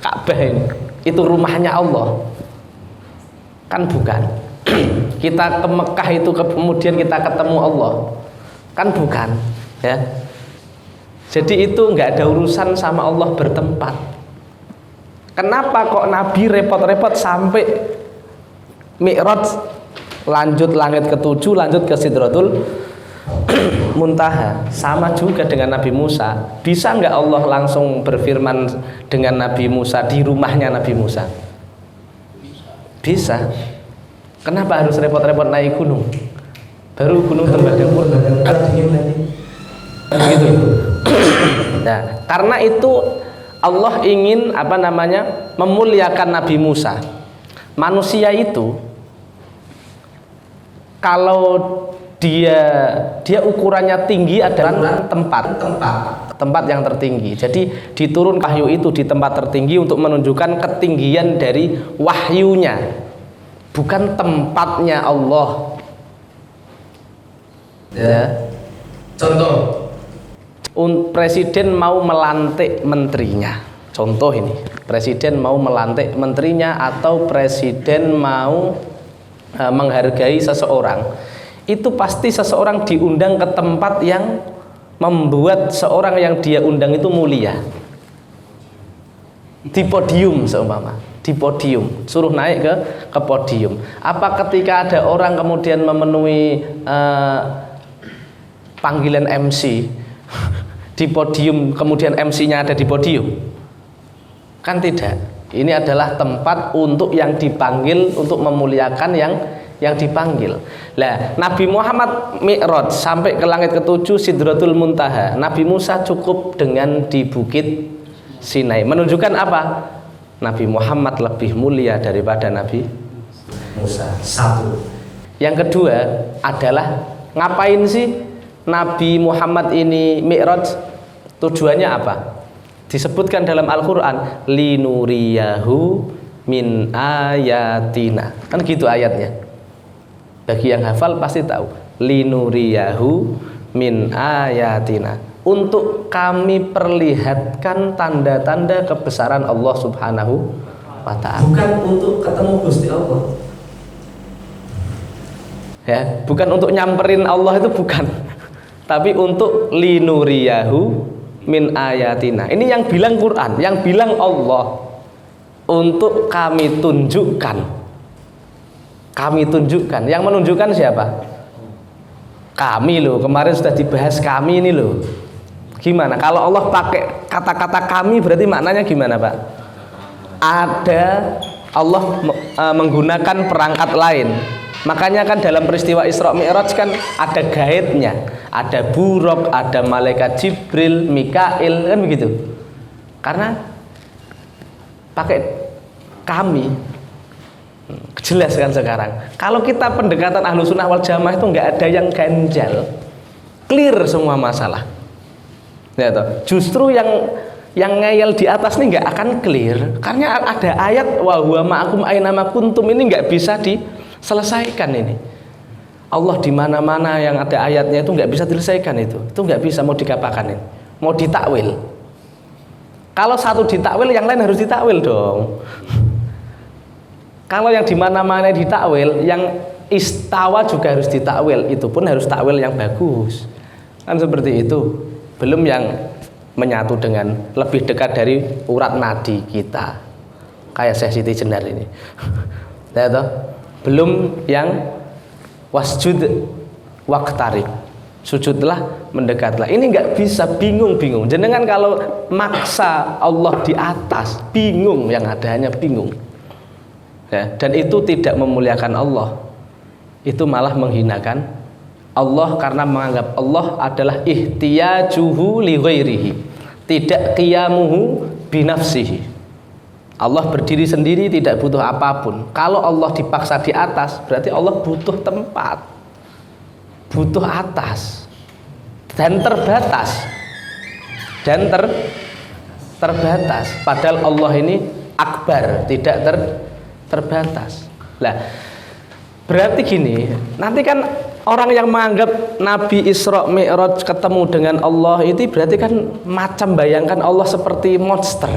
Ka'bah ini, itu rumahnya Allah? Kan bukan. Kita ke Mekah itu kemudian kita ketemu Allah, kan bukan, ya. Jadi itu nggak ada urusan sama Allah bertempat. Kenapa kok Nabi repot-repot sampai Mi'raj, lanjut langit ke-7, lanjut ke Sidratul Muntaha? Sama juga dengan Nabi Musa. Bisa nggak Allah langsung berfirman dengan Nabi Musa di rumahnya Nabi Musa? Bisa. Kenapa harus repot-repot naik gunung? Baru gunung Tembagapur gitu. Nah, karena itu Allah ingin memuliakan Nabi Musa. Manusia itu kalau dia ukurannya tinggi adalah tempat yang tertinggi. Jadi diturun wahyu itu di tempat tertinggi untuk menunjukkan ketinggian dari wahyunya, bukan tempatnya Allah. Ya. Contoh, presiden mau melantik menterinya. Contoh ini, presiden mau melantik menterinya atau presiden mau menghargai seseorang. Itu pasti seseorang diundang ke tempat yang membuat seorang yang dia undang itu mulia. Di podium seumpama, di podium, suruh naik ke podium. Apa ketika ada orang kemudian memenuhi panggilan MC di podium, kemudian MC-nya ada di podium? Kan tidak. Ini adalah tempat untuk yang dipanggil, untuk memuliakan yang dipanggil. Lah, Nabi Muhammad Mi'raj sampai ke langit ke-7 Sidratul Muntaha. Nabi Musa cukup dengan di bukit Sinai. Menunjukkan apa? Nabi Muhammad lebih mulia daripada Nabi Musa. Satu. Yang kedua adalah, ngapain sih Nabi Muhammad ini Mi'raj? Tujuannya apa? Disebutkan dalam Al-Quran, linuriyahu min ayatina. Kan gitu ayatnya. Bagi yang hafal pasti tahu. Linuriyahu min ayatina. Untuk kami perlihatkan tanda-tanda kebesaran Allah Subhanahu wa ta'ala. Bukan untuk ketemu Gusti Allah. Ya, bukan untuk nyamperin Allah, itu bukan. Tapi untuk linuriyahu min ayatina. Ini yang bilang Quran, yang bilang Allah. Untuk kami tunjukkan. Kami tunjukkan. Yang menunjukkan siapa? Kami loh. Kemarin sudah dibahas kami ini loh. Gimana? Kalau Allah pakai kata-kata kami berarti maknanya gimana, Pak? Ada Allah menggunakan perangkat lain. Makanya kan dalam peristiwa Isra Mi'raj kan ada gaibnya, ada buruk, ada malaikat Jibril, Mikail, kan begitu. Karena pakai kami, jelas kan sekarang. Kalau kita pendekatan Ahlu Sunnah wal Jamaah itu nggak ada yang ganjal, clear semua masalah. Ya toh. Justru yang ngeyel di atas ini nggak akan clear, karena ada ayat wa huwa ma'akum aina ma kuntum, ini nggak bisa diselesaikan ini. Allah di mana-mana yang ada ayatnya itu nggak bisa diselesaikan itu nggak bisa mau dikapakan ini, mau ditakwil. Kalau satu ditakwil, yang lain harus ditakwil dong. Kalau yang dimana-mana ditakwil, yang istawa juga harus ditakwil. Itu pun harus takwil yang bagus. Kan seperti itu. Belum yang menyatu dengan lebih dekat dari urat nadi kita. Kayak Syekh Siti Jenar ini. Ya toh? Belum yang wasjud waqtarib. Sujudlah, mendekatlah. Ini nggak bisa, bingung. Jenengan kalau maksa Allah di atas, bingung, yang ada hanya bingung. Ya, dan itu tidak memuliakan Allah. Itu malah menghinakan Allah karena menganggap Allah adalah ihtiyajuhu li ghairihi, tidak qiyamuhu binafsihi. Allah berdiri sendiri, tidak butuh apapun. Kalau Allah dipaksa di atas, berarti Allah butuh tempat, butuh atas, dan terbatas, terbatas. Padahal Allah ini akbar, tidak terbatas. Lah, berarti gini, nanti kan orang yang menganggap Nabi Isra Mi'raj ketemu dengan Allah itu berarti kan macam bayangkan Allah seperti monster.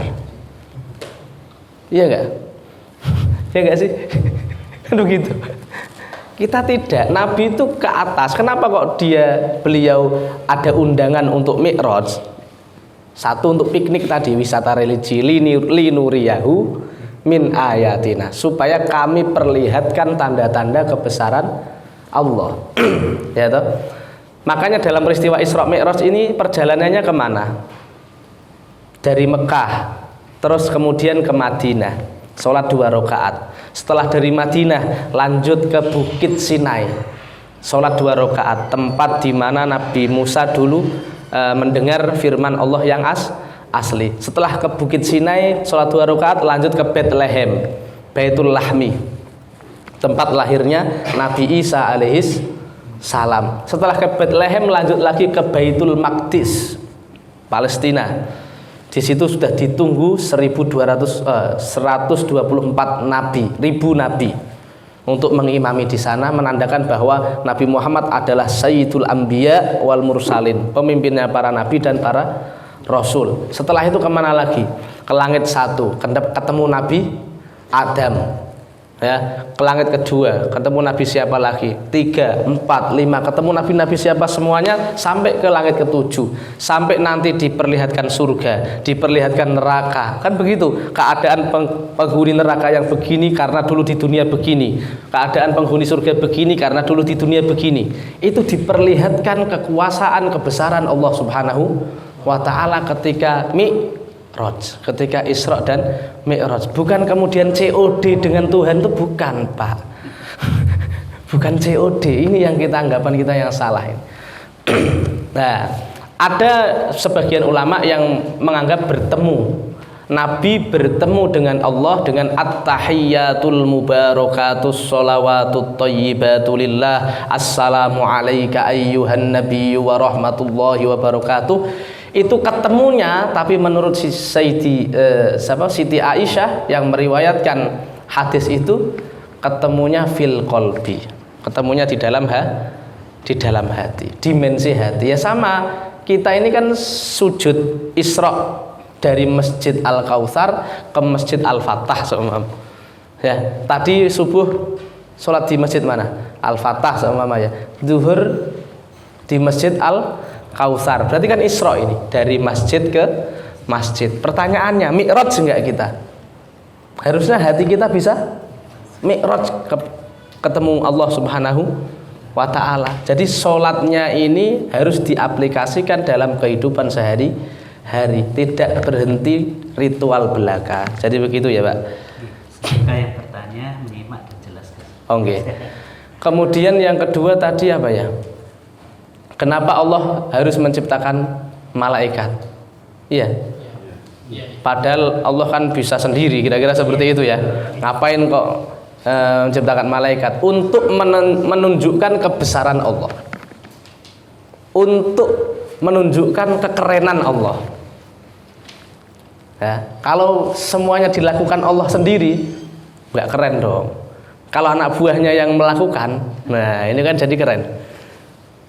Iya enggak? Iya enggak sih? Begitu. Kita tidak, Nabi itu ke atas. Kenapa kok beliau ada undangan untuk Mi'raj? Satu, untuk piknik tadi, wisata religi, linuriyahu min ayatina, supaya kami perlihatkan tanda-tanda kebesaran Allah. Ya toh? Makanya dalam peristiwa Isra Mi'raj ini perjalanannya kemana? Dari Mekah, terus kemudian ke Madinah, sholat 2 rakaat. Setelah dari Madinah lanjut ke Bukit Sinai, sholat 2 rakaat, tempat di mana Nabi Musa dulu mendengar firman Allah yang asli. Setelah ke Bukit Sinai, sholat 2 rakaat, lanjut ke Bethlehem, Baitul Lahmi, tempat lahirnya Nabi Isa alaihis salam. Setelah ke Bethlehem, lanjut lagi ke Baitul Maqdis, Palestina. Di situ sudah ditunggu 124 nabi, 1000 nabi untuk mengimami di sana, menandakan bahwa Nabi Muhammad adalah Sayyidul Anbiya wal Mursalin, pemimpinnya para nabi dan para rasul. Setelah itu kemana lagi? Ke langit 1, ketemu Nabi Adam. Ya, ke langit kedua, ketemu Nabi siapa lagi? 3, 4, 5, ketemu Nabi siapa semuanya, sampai ke langit ke-7, sampai nanti diperlihatkan surga, diperlihatkan neraka. Kan begitu, keadaan penghuni neraka yang begini karena dulu di dunia begini, keadaan penghuni surga begini karena dulu di dunia begini. Itu diperlihatkan kekuasaan, kebesaran Allah Subhanahu wa ta'ala ketika ketika Isra dan Mi'raj. Bukan kemudian COD dengan Tuhan, itu bukan, Pak. Bukan COD. Ini yang anggapan kita yang salah. Nah, ada sebagian ulama yang menganggap Nabi bertemu dengan Allah dengan at-tahiyyatul mubarakatus sholawatut thayyibatu lillah, assalamu alayka ayyuhan nabiyyu wa rahmatullahi wa barakatuh. Itu ketemunya, tapi menurut Siti Aisyah yang meriwayatkan hadis itu, ketemunya fil qalbi, ketemunya di dalam hati, dimensi hati. Ya sama, kita ini kan sujud Isra dari Masjid Al-Kautsar ke Masjid Al-Fatah seumpama. Ya, tadi subuh sholat di masjid mana? Al-Fatah seumpama ya. Zuhur di Masjid Al-Kautsar. Berarti kan Isra ini dari masjid ke masjid. Pertanyaannya, Mi'raj enggak kita? Harusnya hati kita bisa Mi'raj, ketemu Allah Subhanahu wa ta'ala. Jadi sholatnya ini harus diaplikasikan dalam kehidupan sehari-hari, tidak berhenti ritual belaka. Jadi begitu ya, Pak.
Jika yang bertanya menyimak dan jelaskan.
Oke. Kemudian yang kedua tadi apa ya? Kenapa Allah harus menciptakan malaikat? Iya. Padahal Allah kan bisa sendiri, kira-kira seperti itu ya. Ngapain kok menciptakan malaikat? Untuk menunjukkan kebesaran Allah, untuk menunjukkan kekerenan Allah. Ya, kalau semuanya dilakukan Allah sendiri, nggak keren dong. Kalau anak buahnya yang melakukan, nah ini kan jadi keren.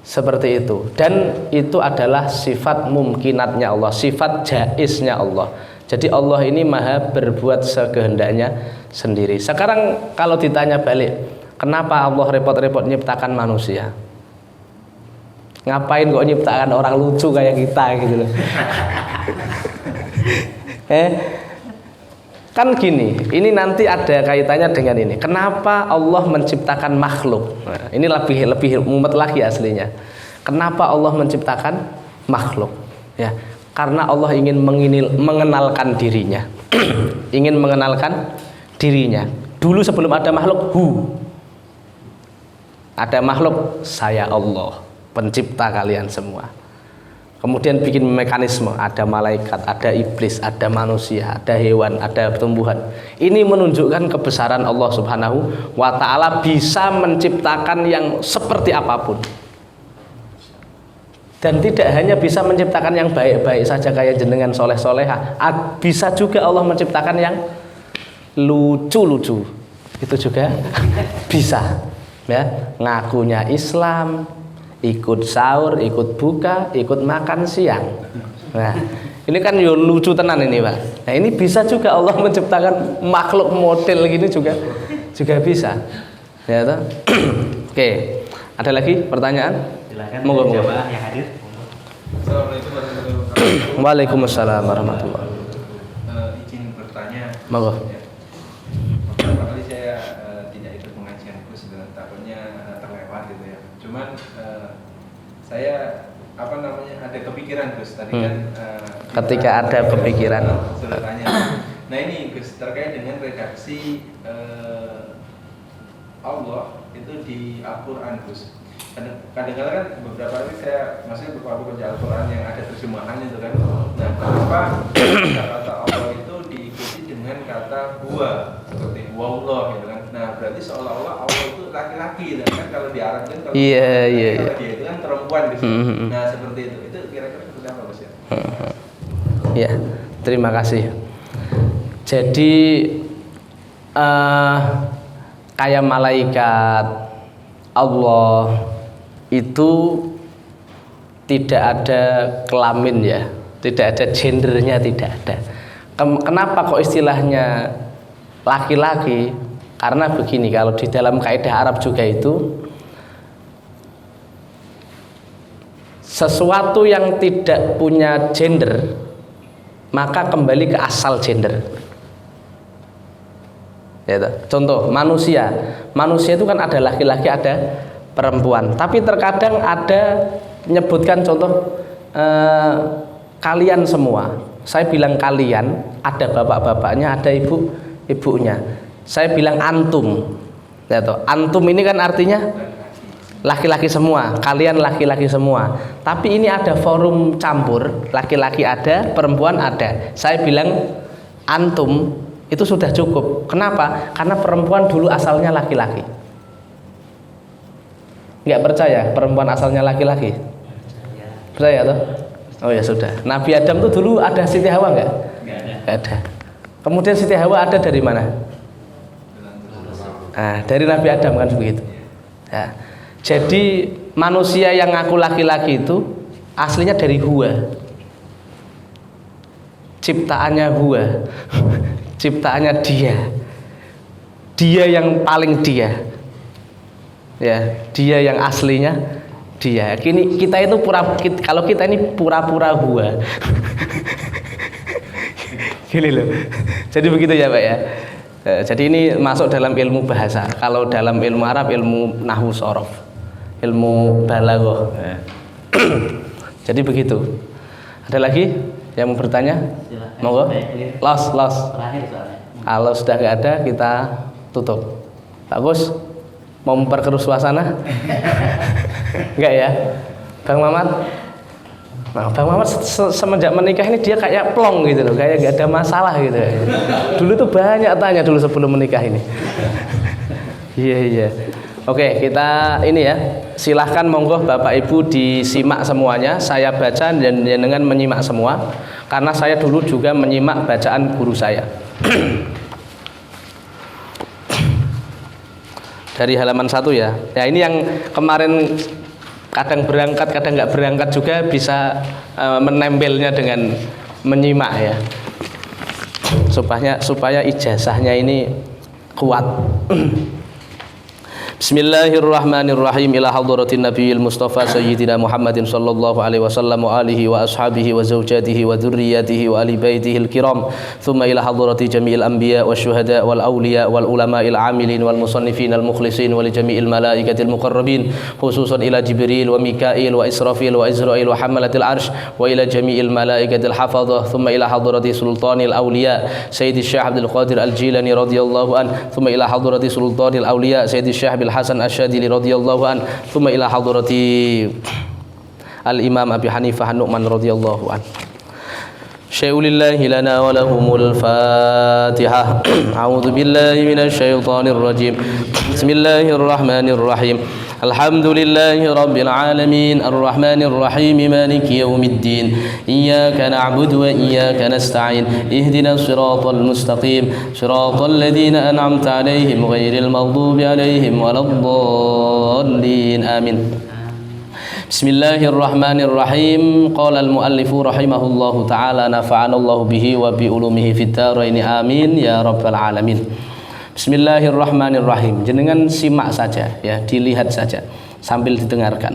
Seperti itu. Dan itu adalah sifat mumkinatnya Allah, sifat jaiznya Allah. Jadi Allah ini maha berbuat sekehendaknya sendiri. Sekarang kalau ditanya balik, kenapa Allah repot-repot nyiptakan manusia? Ngapain kok nyiptakan orang lucu kayak kita gitu loh. Kan gini, ini nanti ada kaitannya dengan ini. Kenapa Allah menciptakan makhluk? Nah, ini lebih mumet lagi aslinya. Kenapa Allah menciptakan makhluk? Ya, karena Allah ingin mengenalkan dirinya. Ingin mengenalkan dirinya. Dulu sebelum ada makhluk, ada makhluk, saya Allah, pencipta kalian semua. Kemudian bikin mekanisme, ada malaikat, ada iblis, ada manusia, ada hewan, ada tumbuhan. Ini menunjukkan kebesaran Allah Subhanahu wa ta'ala bisa menciptakan yang seperti apapun. Dan tidak hanya bisa menciptakan yang baik-baik saja kayak jenengan soleh-soleha, bisa juga Allah menciptakan yang lucu-lucu. Itu juga bisa. Ya, ngakunya Islam, ikut sahur, ikut buka, ikut makan siang. Nah, ini kan yo lucu tenan ini, Pak. Nah, ini bisa juga Allah menciptakan makhluk model gini juga bisa. Ya toh? Oke. Ada lagi pertanyaan?
Silakan
Monggo.
jamaah yang hadir.
Assalamualaikum warahmatullahi wabarakatuh.
Waalaikumsalam warahmatullahi.
Izin bertanya.
Monggo.
Pertama kali saya tidak ikut pengajian Gus, takutnya terlewat gitu ya. Cuman saya ada kepikiran Gus tadi kan.
Ketika ada kepikiran.
Sudah tanya. Nah ini Gus terkait dengan redaksi Allah itu di Al-Quran Gus. Kadang-kadang kan beberapa kali saya maksudnya beberapa baca Al-Quran yang ada terjemahan itu kan. Nah, kenapa kata Allah itu diikuti dengan kata huwa seperti huwallah gitu kan. Nah, berarti seolah-olah Allah itu laki-laki kan kalau di Arab kan kalau
Iya.
dia itu kan perempuan gitu. Nah, seperti itu. Itu kira-kira seperti apa Gus ya?
Ya, terima kasih. Jadi kayak malaikat Allah itu tidak ada kelamin ya, tidak ada gendernya, tidak ada. Kenapa kok istilahnya laki-laki? Karena begini, kalau di dalam kaidah Arab juga itu sesuatu yang tidak punya gender maka kembali ke asal gender. Ya, contoh manusia itu kan ada laki-laki, ada perempuan. Tapi terkadang ada menyebutkan contoh kalian semua. Saya bilang kalian, ada bapak-bapaknya, ada ibunya. Saya bilang antum. Ya, antum ini kan artinya laki-laki semua, kalian laki-laki semua. Tapi ini ada forum campur, laki-laki ada, perempuan ada. Saya bilang antum itu sudah cukup. Kenapa? Karena perempuan dulu asalnya laki-laki. Nggak percaya perempuan asalnya laki-laki? Percaya toh? Oh ya sudah. Nabi Adam tuh dulu ada Siti Hawa nggak? Nggak ada. Kemudian Siti Hawa ada dari mana? Nah, dari Nabi Adam kan begitu. Ya. Jadi manusia yang ngaku laki-laki itu aslinya dari huwa. Ciptaannya huwa. Ciptaannya dia yang paling dia, ya, dia yang aslinya dia. Kini kita itu kalau kita ini pura-pura gua. Gini loh. Jadi begitu ya Pak ya. Jadi ini masuk dalam ilmu bahasa. Kalau dalam ilmu Arab ilmu nahwu shorof, ilmu balaghah. Jadi begitu. Ada lagi yang mau bertanya? Monggo. Los.
Terakhir soalnya.
Kalau sudah nggak ada kita tutup. Pak Gus mau memperkeruh suasana? Enggak ya, Bang Mamat? Nah, Bang Mamat semenjak menikah ini dia kayak plong gitu loh, kayak nggak ada masalah gitu. Dulu tuh banyak tanya dulu sebelum menikah ini. Iya. Oke, kita ini ya. Silahkan monggo Bapak Ibu disimak semuanya. Saya baca dan dengan menyimak semua. Karena saya dulu juga menyimak bacaan guru saya. Dari halaman 1 ya. Ya ini yang kemarin kadang berangkat, kadang nggak berangkat juga bisa menempelnya dengan menyimak ya. supaya ijazahnya ini kuat. Bismillahirrahmanirrahim. Ila hadratin nabiyil mustafa sayyidina Muhammadin sallallahu alaihi wasallam wa alihi wa ashabihi wa zawjatihi wa dhurriyyatihi wa ali baitihil kiram. Thumma ila hadrati jami'il anbiya wasyuhada wal awliya wal ulama'il amilin wal musannifin al mukhlisin wa li jami'il malaikatil muqarrabin, khususan ila Jibril wa Mikail wa Israfil wa Izrail wa hamalatil arsh wa ila jami'il malaikatil hafadhah. Thumma ila hadrati sultanil awliya Sayyidi Syekh Abdul Qadir Al-Jilani radhiyallahu an. Thumma ila hadrati sultanil awliya Sayyidi Syekh Hasan Asyadili radhiyallahu an. Thumma ila hadrati Al-Imam Abi Hanifah An-Nu'man radhiyallahu an. Syai'ulillahi lana wa lahumul Fatihah. A'udzu billahi minasy syaithanir rajim. Bismillahirrahmanirrahim. Alhamdulillahi rabbil alamin arrahmanir rahim maliki yaumiddin iyyaka na'budu wa iyyaka nasta'in ihdinas siratal mustaqim siratal ladzina an'amta 'alaihim ghairil maghdubi 'alaihim waladdallin amin. Bismillahirrahmanirrahim. Qala al-muallifu rahimahullahu ta'ala nafa'anallahu bihi wa bi ulumihi fid dharain amin ya rabbal alamin. Bismillahirrahmanirrahim. Jenengan simak saja ya, dilihat saja sambil didengarkan.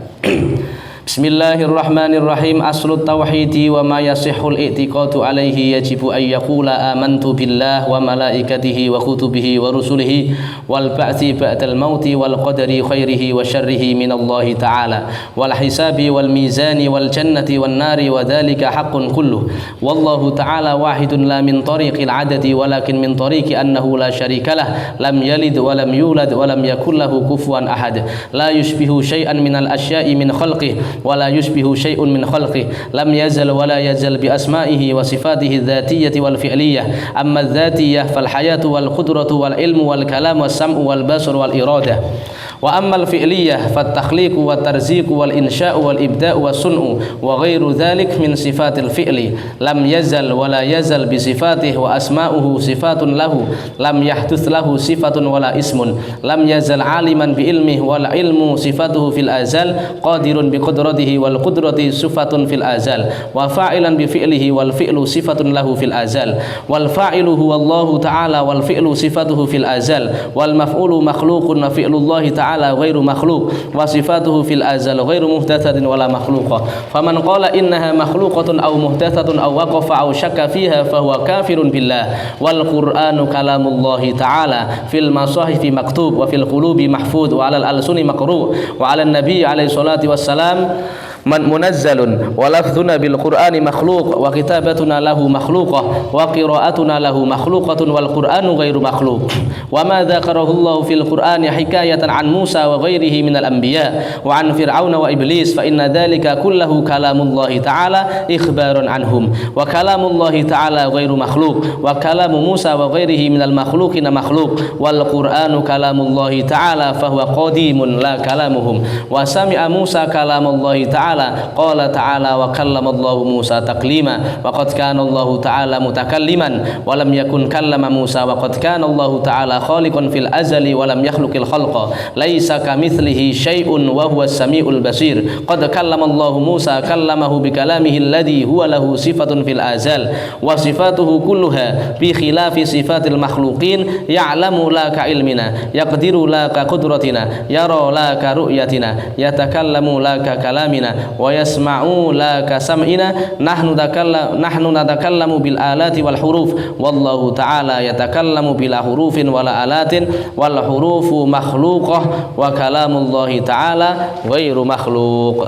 Bismillahirrahmanirrahim. Aslut tauhidi wa ma yasihhul i'tiqadu alaihi yajibu an yaqula amantu billah wa malaikatihi wa kutubihi wa rusulihi wal ba'thi ba'dal mauti wal qadari khairihi wa syarrihi minallahi ta'ala wal hisabi wal mizani wal jannati wan nari wa dhalika haqqun kulluh wallahu ta'ala wahidun la min tariqil adadi walakin min tariqi annahu la syarikalah lam yalid wa lam yulad wa lam yakul lahu kufuwan ahad la yushbihu syai'an minal asya'i min khalqihi wala yushbihu syai'un min khalqihi lam yazal wala yazal bi asma'ihi wa sifatihi dzatiyyati wal fi'liyah amma dzatiyyah fal hayatu wal qudratu wal ilmu wal kalam was sam'u wal basar wal iradah wa ammal fi'liyah fat takhliqu wat tarziqu wal insya'u wal ibda'u was sun'u wa ghairu dzalik min sifatil fi'li lam yazal wala yazal bi sifatihi wa asma'uhu sifatun lahu lam yahduts lahu sifatun wala ismun lam yazal aliman bi ilmihi wal ilmu sifatuhu fil azal qadirun bi qudratihi wal qudrati sifatun fil azal wa fa'ilan bi fi'lihi wal fi'lu sifatun lahu fil azal wal fa'ilu huwa Allah ta'ala wal fi'lu sifatuhu fil azal wal maf'ulu makhluqun wa fi'lullahi ta'ala ghairu makhluq wa sifatuhu fil azal ghairu muhdatsatin wala makhluqah faman qala innaha makhluqatun aw muhdatsatun aw waqafa aw syakka fiha fahuwa kafirun billah wal qur'anu kalamullahi ta'ala fil masahifi maktub wa fil qulubi mahfuz wa 'alal alsuni maqru wa 'alan nabiy alaihi salatu wassalam man munazzalun wa lafdhuna bil qur'ani makhluq wa kitabatuna lahu makhluqah wa qira'atuna lahu makhluqatun wal qur'anu ghairu makhluq wa ma dzakarahu Allah fil qur'ani hikayatan an Musa wa ghairihi minal anbiya wa an fir'aun wa iblis fa inna dzalika kulluhu kalamullahi ta'ala ikhbaran anhum wa kalamullahi ta'ala ghairu makhluq wa kalamu Musa wa ghairihi minal makhluqina makhluq wal qur'anu kalamullahi ta'ala fa huwa qadimun la kalamuhum wa sami'a Musa kalamullahi ta'ala qala ta'ala wa kallama Allahu Musa taklima wa qad kana Allahu ta'ala mutakalliman wa lam yakun kallama Musa wa qad kana Allahu ta'ala khaliqan fil azali wa lam yakhluqil khalqa laisa kamitslihi syai'un wa huwas samiul basir qad kallama Allahu Musa kallamahu bi kalamihi alladhi huwa lahu sifatun fil azal wa sifatuhu kulluha bi khilafi sifatil makhluqin ya'lamu la ka ilmina yaqdiru la ka qudratina yara la ka ru'yatina yatakallamu la ka kalamina wa yasma'u la ka sam'ina nahnu natakallamu bil alati wal huruf wallahu ta'ala yatakallamu bila hurufin wala alatin wal hurufu makhluqah wa kalamullahi ta'ala ghairu makhluq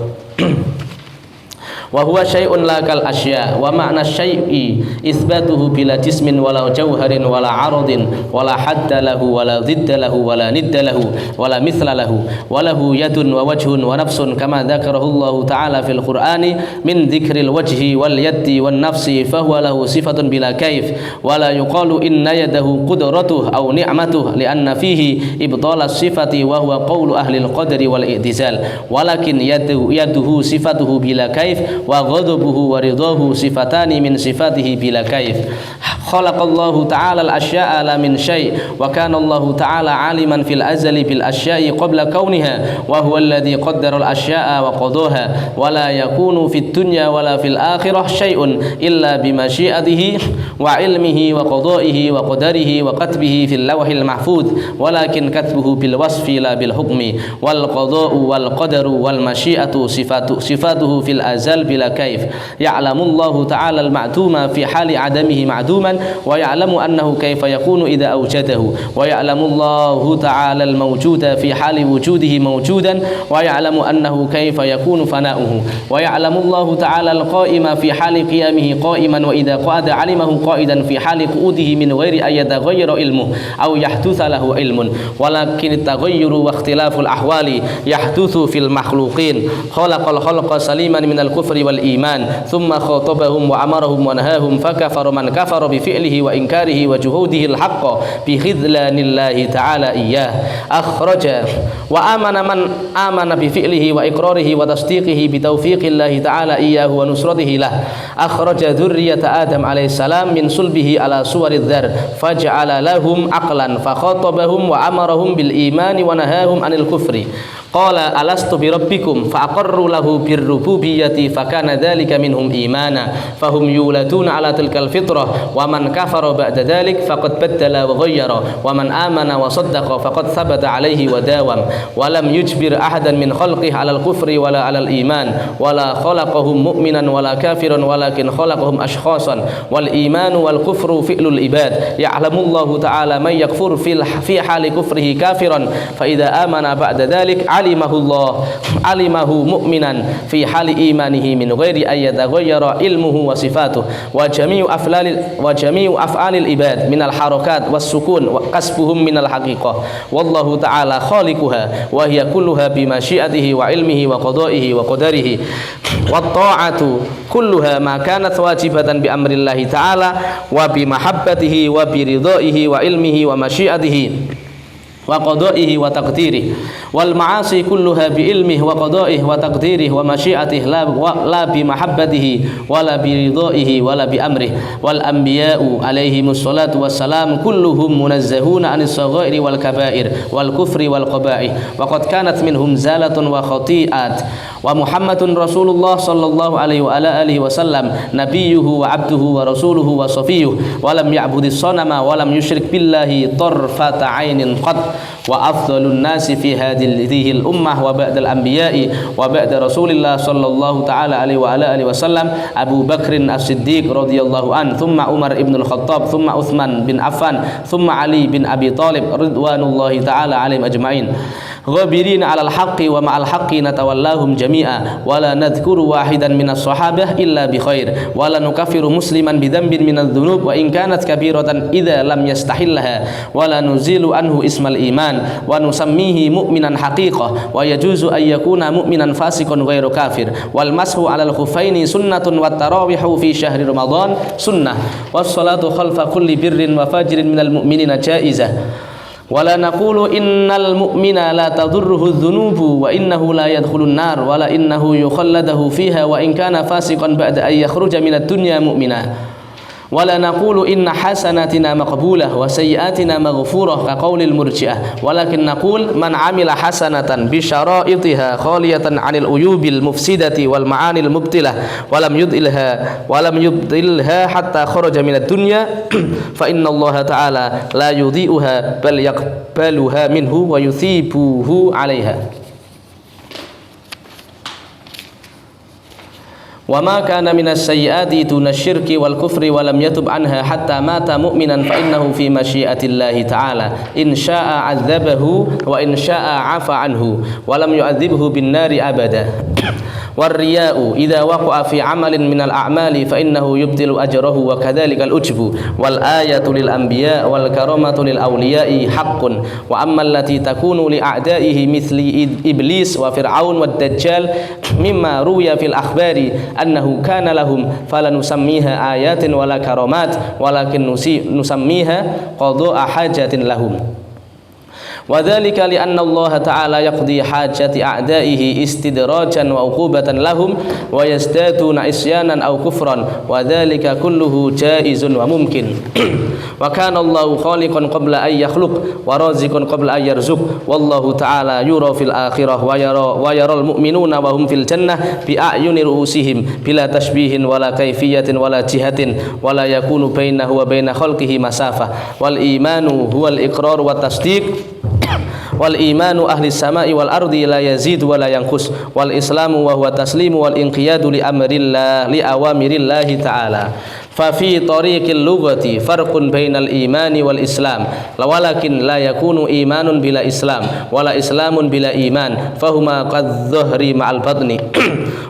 wa huwa syai'un la kal asya wa ma'na syai'i itsbatuhu bila jismin wala jawharin wala 'aradin wala hadda lahu wala dhidda lahu wala nidda lahu wala mithla lahu wa lahu yadun wa wajhun wa nafsun kama dzakarahu Allah ta'ala fil Qur'ani min dzikril wajhi wal yaddi wan nafsi fa huwa lahu sifatun bila kaif wala yuqalu inna yadahu qudratuhu aw ni'matuhu li'anna fihi ibtala sifati wa huwa qawlu ahli al-qadri wal i'tizal walakin yaduhu sifatuhu bila kaif wa ghadabuhu wa ridahu sifatani min sifatihi bila kaif. Khalaqallahu ta'ala al-asya'a la min syai' wa kana Allah ta'ala aliman fil azali bil asya'i qabla kauniha wa huwa alladhi qaddara al-asya'a wa qadaha wa la yakunu fid dunya wa la fil akhirah syai'un illa bi masyiatihi wa ilmihi wa qada'ihi wa qadarihi wa katbihi fil lawhil mahfuz walakin katbuhu bil wasfi la bil hukmi wal qada'u wal qadaru wal masyiatu sifatuhu fil azal bila kaif. Ya'lamullahu ta'ala al-ma'duma fi hali adamihi ma'duman wa ya'lamu annahu kaifa yakunu idza awjadahu wa ya'lamu Allahu ta'ala al-mawjuda fi hali wujudihi mawjudan wa ya'lamu annahu kaifa yakunu fana'uhu wa ya'lamu Allahu ta'ala al-qa'ima fi hali qiyamihi qa'iman wa idza qa'ada 'alimahu qa'idan fi hali qu'udihi min ghairi an yataghayyara ilmuhu aw yahdutha lahu ilmun walakin at-taghayyuru wa ikhtilaful ahwali yahduthu fil makhluqin. Khalaqal khalqa saliman minal kufri wal iman thumma khatabahum wa amarahum wa nahahum fakafara man kafara bi fi'lihi wa inkarihi wa juhudihi al-haqqa bi khidlanillahi ta'ala iyyah. Akhraja wa amana man amana bi fi'lihi wa iqrarihi wa tasdiqihi bi taufiqillahi ta'ala iyyahu wa nusratihi lah. Akhraja dzurriyyata Adam alaihi salam min sulbihi ala suwarid dzar faj'ala lahum aqlan fa khatabahum wa amarahum bil imani wa nahahum anil kufri. Qala alastu bi rabbikum fa aqarru lahu bir rububiyyati fa kana dzalika minhum imana fahum yuladuna ala tilkal fitrah wa man kafara ba'da dzalik faqad baddala wa ghayyara wa man amana wa saddaqa faqad thabata alayhi wa dawam wa lam yujbir ahadan min khalqihi ala al-kufri wala ala al-iman wala khalaqahum mu'minan wala kafiran walakin khalaqahum ashkhasan wal imanu wal kufru fi'lul ibad. Ya'lamullahu ta'ala man yakfur fi hali kufrihi kafiran fa idza amana ba'da dzalik alimahu mu'minan fi hali imanihi min ghairi ayyataghayyara ilmuhu wa sifatuhu wa jami'u af'alil ibad minal harakat was sukun wa kasbuhum minal haqiqah wallahu ta'ala khaliquha wa hiya kulluha bi masyiatihi wa ilmihi wa qada'ihi wa qadarihi wat ta'atu kulluha ma kanat wajibatan bi amrillahi ta'ala wa bi mahabbatihi wa bi ridaihi wa ilmihi wa masyiatihi wa qada'ihi wa taqdirihi wal ma'asi kulluha bi ilmihi wa qada'ihi wa taqdirihi wa masyiatihi la bi mahabbatihi wa la bi ridaihi wa la bi amrihi wal anbiya'u alaihimus salatu wassalam kulluhum munazzahuna anis saghairi wal kaba'ir wal kufri wal qaba'ih wa qad kanat minhum zalatun wa khati'at wa Muhammadun Rasulullah sallallahu alaihi wa ala alihi wasallam nabiyyuhu wa abduhu wa rasuluhu wa safiyuhu wa lam ya'budis sanama wa lam yusyrik billahi tarfata 'ainin qad wa afdalun nasi fi hadhihi al-ummah wa ba'dal anbiya'i wa ba'da Rasulillah sallallahu ta'ala alaihi wa ala alihi wasallam Abu Bakrin As-Siddiq radhiyallahu an thumma Umar ibn al-Khattab thumma Uthman bin Affan thumma Ali bin Abi Talib ridwanullahi ta'ala alaihim ajma'in ghabirin 'alal haqqi wa ma'al haqqi natawallahum jami'a wa la nadhkuru wahidan minas sahabah illa bi khair wa la nukaffiru musliman bi dhanbin minadh dhunub wa in kanat kabiratan idza lam yastahillaha wa la nuzilu anhu ismal iman wa nusammihi mu'minan haqiqah wa yajuzu an yakuna mu'minan fasiqan ghairu kafir wal mashu 'alal khuffaini sunnatun wat tarawihu fi syahri ramadan sunnah was salatu khalfa kulli birrin wa fajrin minal mu'minina jaizah wala naqulu innal mu'mina la tadurruhu adh-dhunubu wa innahu la yadkhulun nar wala innahu yukhalladahu fiha wa in kana fasiqan ba'da an yakhruja minad dunya mu'mina wala naqulu inna hasanatina maqbulah wa sayyiatina maghfurah ka qaulil murji'ah walakin naqul man 'amila hasanatan bi syara'itiha khaliyatan 'anil uyubil mufsidati wal ma'anil mubtilah wa lam yubdilha hatta kharaja minad dunya fa inna Allah ta'ala la yudhi'uha bal yaqbaluha minhu wa yuthibuhu 'alaiha. Wa ma kana minas sayyiati tunasyirki wal kufri wa lam yatub anha hatta mata mu'minan fa innahu fi masyiatillahi ta'ala in syaa'a 'adzabahu wa in syaa'a 'afa anhu wa lam yu'adzibhu bin nari abada. Warriya'u idza waqa'a fi 'amalin minal a'mali fa innahu yubtilu ajrahu wa kadzalikal ujbu wal ayatu lil anbiya wal karamatu lil awliya'i haqqun wa amma allati takunu li a'da'ihi mithli iblis wa fir'aun wad dajjal mimma ruwiya fil akhbari annahu kana lahum falanusammiha ayatin wala karamat walakin nusammiha qada'a hajatin lahum وذلك لأن الله تعالى يقضي حاجة أعدائه استدراجا وعقوبة لهم ويزدادون عصيانا أو كفرا وذلك كله جائز وممكن وكان الله خالقا قبل أن يخلق ورازقا قبل أن يرزق والله تعالى يرى في الآخرة ويرى المؤمنون وهم في الجنة بأعين رؤوسهم بلا تشبيه ولا كيفية ولا جهة ولا يكون بينه وبين خلقه مسافة والإيمان هو الإقرار والتصديق والإيمان أهل السماء والأرض لا يزيد ولا ينقص والإسلام وهو التسليم والانقياد لأمر الله لأوامر الله تعالى ففي طريق اللغة فرق بين الإيمان والإسلام ولكن لا يكون إيمان بلا إسلام ولا إسلام بلا إيمان فهما قد ظهر مع البطن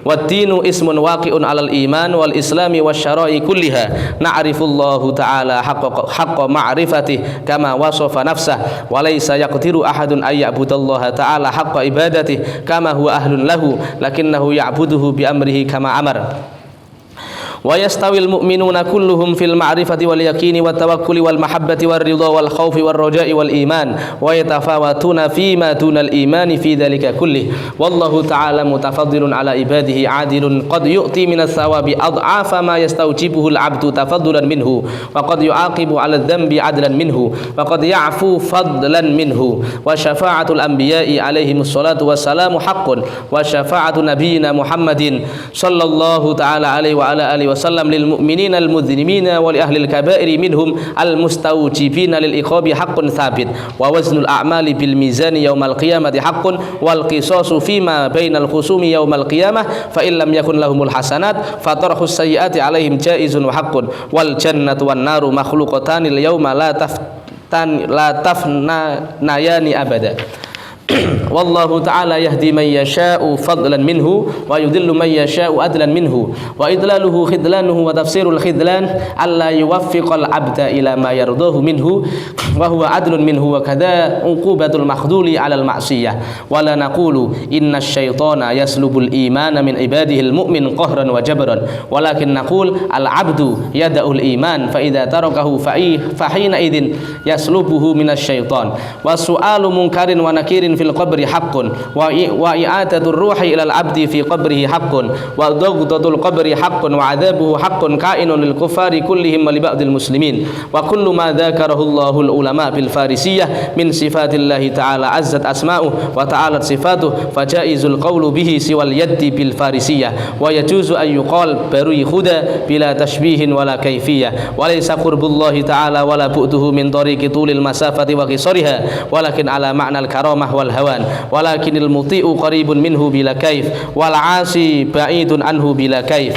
والدين اسم واقع على الإيمان والإسلام والشرائع كلها نعرف الله تعالى حق معرفته كما وصف نفسه وليس يقدر أحد أن يعبد الله تعالى حق عبادته كما هو أهل له لكنه يعبده بأمره كما أمر ويستوي المؤمنون كلهم في المعرفة واليقين والتوكل والمحبة والرضا والخوف والرجاء والإيمان ويتفاوتون فيما دون الإيمان في ذلك كله والله تعالى متفضل على عباده عادل قد يؤتي من الثواب أضعاف ما يستوجبه العبد تفضلا منه وقد يعاقب على الذنب عدلا منه وقد يعفو فضلا منه وشفاعة الأنبياء عليهم الصلاة والسلام حق وشفاعة نبينا محمد صلى الله تعالى عليه وعلى آله وسلم للمؤمنين المذنبين ولأهل الكبائر منهم المستوجبين للعقاب حق ثابت ووزن الأعمال بالميزان يوم القيامة حق والقصاص فيما بين الخصوم يوم القيامة فإن لم يكن لهم الحسنات فطرح السيئات عليهم جائز وحق والجنة والنار مخلوقتان اليوم لا تفنيان أبدا والله تعالى يهدي من يشاء فضلا منه ويضل من يشاء عدلا منه وإضلاله خذلانه وتفسير الخذلان ألا يوفق العبد إلى ما يرضاه منه وهو عدل منه وكذا عقوبة المخذول على المعصية ولا نقول إن الشيطان يسلب الإيمان من عباده المؤمن قهرا وجبرا ولكن نقول العبد يدع الإيمان فإذا تركه فحينئذ يسلبه من الشيطان والسؤال منكر ونكير في القبر حق وإعادة الروح إلى العبد في قبره حق وضغطة القبر حق وعذابه حق كائن للكفار كلهم ولبعض المسلمين وكل ما ذكره الله العلماء بالفارسية من صفات الله تعالى عزت أسماؤه وتعالت صفاته فجائز القول به سوى اليد بالفارسية ويجوز أن يقال بري خدى بلا تشبيه ولا كيفية وليس قرب الله تعالى ولا بؤده من طريق طول المسافة وقصرها ولكن على معنى الكرامة والهوان ولكن المطيع قريب منه بلا كيف والعاصي بعيد عنه بلا كيف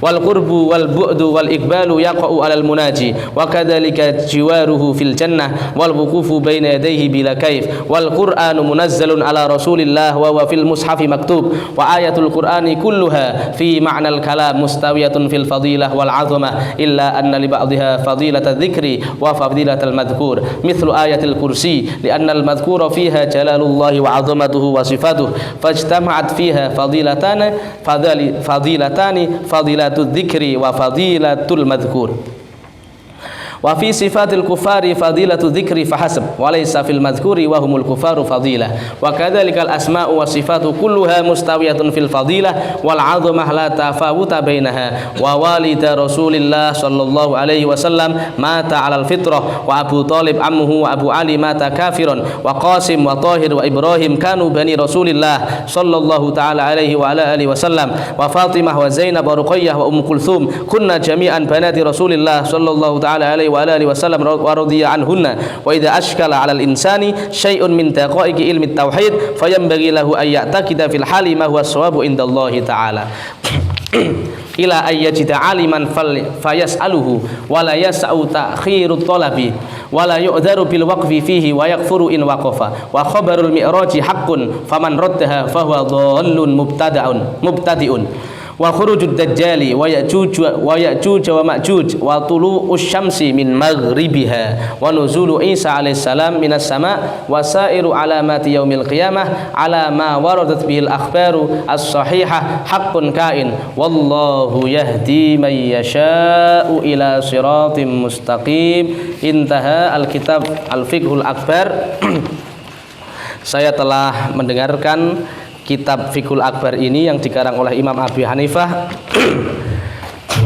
والقرب والبعد والإقبال يقع على المناجي وكذلك جواره في الجنة والوقوف بين يديه بلا كيف والقرآن منزل على رسول الله وهو في المصحف مكتوب وآية القرآن كلها في معنى الكلام مستوية في الفضيلة والعظمة إلا أن لبعضها فضيلة الذكر وفضيلة المذكور مثل آية الكرسي لأن المذكور فيها جلال الله وعظمته وصفاته فاجتمعت فيها فضيلتان فضيلة الذكر وفضيلة المذكور وفي صفات الكفار فضيلة الذكر فحسب وليس في المذكور وهم الكفار فضيلة وكذلك الأسماء والصفات كلها مستوية في الفضيلة والعظمة لا تفاوت بينها ووالد رسول الله صلى الله عليه وسلم مات على الفطرة وأبو طالب عمه وأبو علي مات كافرا وقاسم وطاهر وإبراهيم كانوا بني رسول الله صلى الله تعالى عليه وعلى آله وسلم وفاطمة وزينب ورقية وأم كلثوم كنا جميعا بنات رسول الله صلى الله تعالى عليه وعلى آله وسلم ورضي عنهن وإذا أشكل على الإنسان شيء من دقائق علم التوحيد فينبغي له أن يعتقد في الحال ما هو الصواب عند الله تعالى إلى أن يجد عالما فيسأله ولا يسع تأخير الطلب ولا يؤذر بالوقف فيه ويكفر إن وقف وخبر المعراج حق فمن ردها فهو ضال مبتدئ wa khurujud dajjali wa ya'juj wa ma'juj wa tulu'us syamsi min maghribiha wa nuzulu Isa alaihi salam minas sama' wa sairu alamati yaumil qiyamah ala ma waradat bihil akhbaru as-sahihah haqqun kain wallahu yahdi man yasha'u ila siratim mustaqim. Intaha al-kitab al-fiqhul akbar. Saya telah mendengarkan kitab Fiqhul Akbar ini yang dikarang oleh Imam Abu Hanifah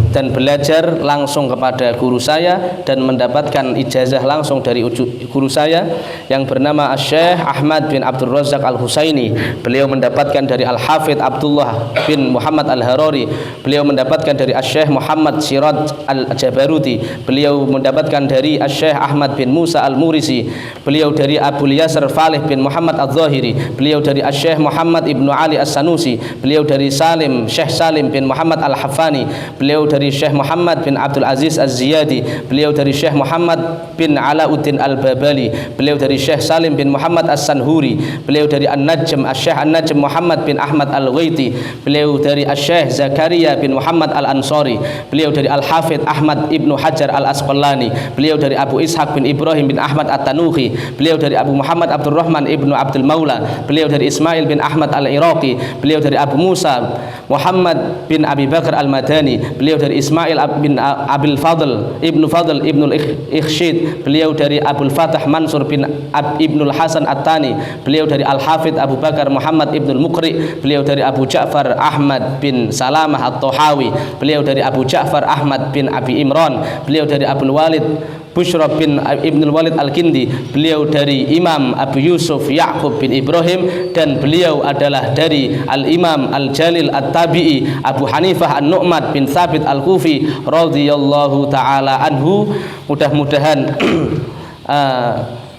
dan belajar langsung kepada guru saya dan mendapatkan ijazah langsung dari guru saya yang bernama Syekh Ahmad bin Abdul Razak Al-Husaini. Beliau mendapatkan dari Al-Hafidh Abdullah bin Muhammad Al-Harari. Beliau mendapatkan dari Syekh Muhammad Siraj Al-Jabaruti. Beliau mendapatkan dari Syekh Ahmad bin Musa Al-Murisi. Beliau dari Abu Yasir Falih bin Muhammad Al-Zahiri. Beliau dari Syekh Muhammad Ibnu Ali As-Sanusi. Beliau dari Syekh Salim bin Muhammad Al-Hafani. Beliau dari Syekh Muhammad bin Abdul Aziz Az-Ziyadi. Beliau dari Syekh Muhammad bin Alauddin Al-Babali. Beliau dari Syekh Salim bin Muhammad As-Sanhuri. Beliau dari An-Najm Syekh An-Najm Muhammad bin Ahmad Al-Ghaiti. Beliau dari Syekh Zakaria bin Muhammad Al-Ansari. Beliau dari Al-Hafidh Ahmad Ibnu Hajar Al-Asqalani. Beliau dari Abu Ishaq bin Ibrahim bin Ahmad At-Tanuhi. Beliau dari Abu Muhammad Abdul Rahman Ibnu Abdul Maula. Beliau dari Ismail bin Ahmad Al-Iraqi. Beliau dari Abu Musa Muhammad bin Abi Bakar Al-Madani. Beliau dari Ismail bin Abil Fadl Ibnu Ikhshid. Beliau dari Abul Fatah Mansur bin Ibnul Hasan At-Tani. Beliau dari Al-Hafidh Abu Bakar Muhammad Ibnul Muqri. Beliau dari Abu Ja'far Ahmad bin Salamah At-Tahawi. Beliau dari Abu Ja'far Ahmad bin Abi Imran. Beliau dari Abul Walid Bushra bin Ibnul Walid Al-Kindi. Beliau dari Imam Abu Yusuf Ya'qub bin Ibrahim. Dan beliau adalah dari Al-Imam Al-Jalil At-Tabi'i Abu Hanifah An-Nu'man bin Thabit Al-Kufi radhiyallahu ta'ala anhu. Mudah-mudahan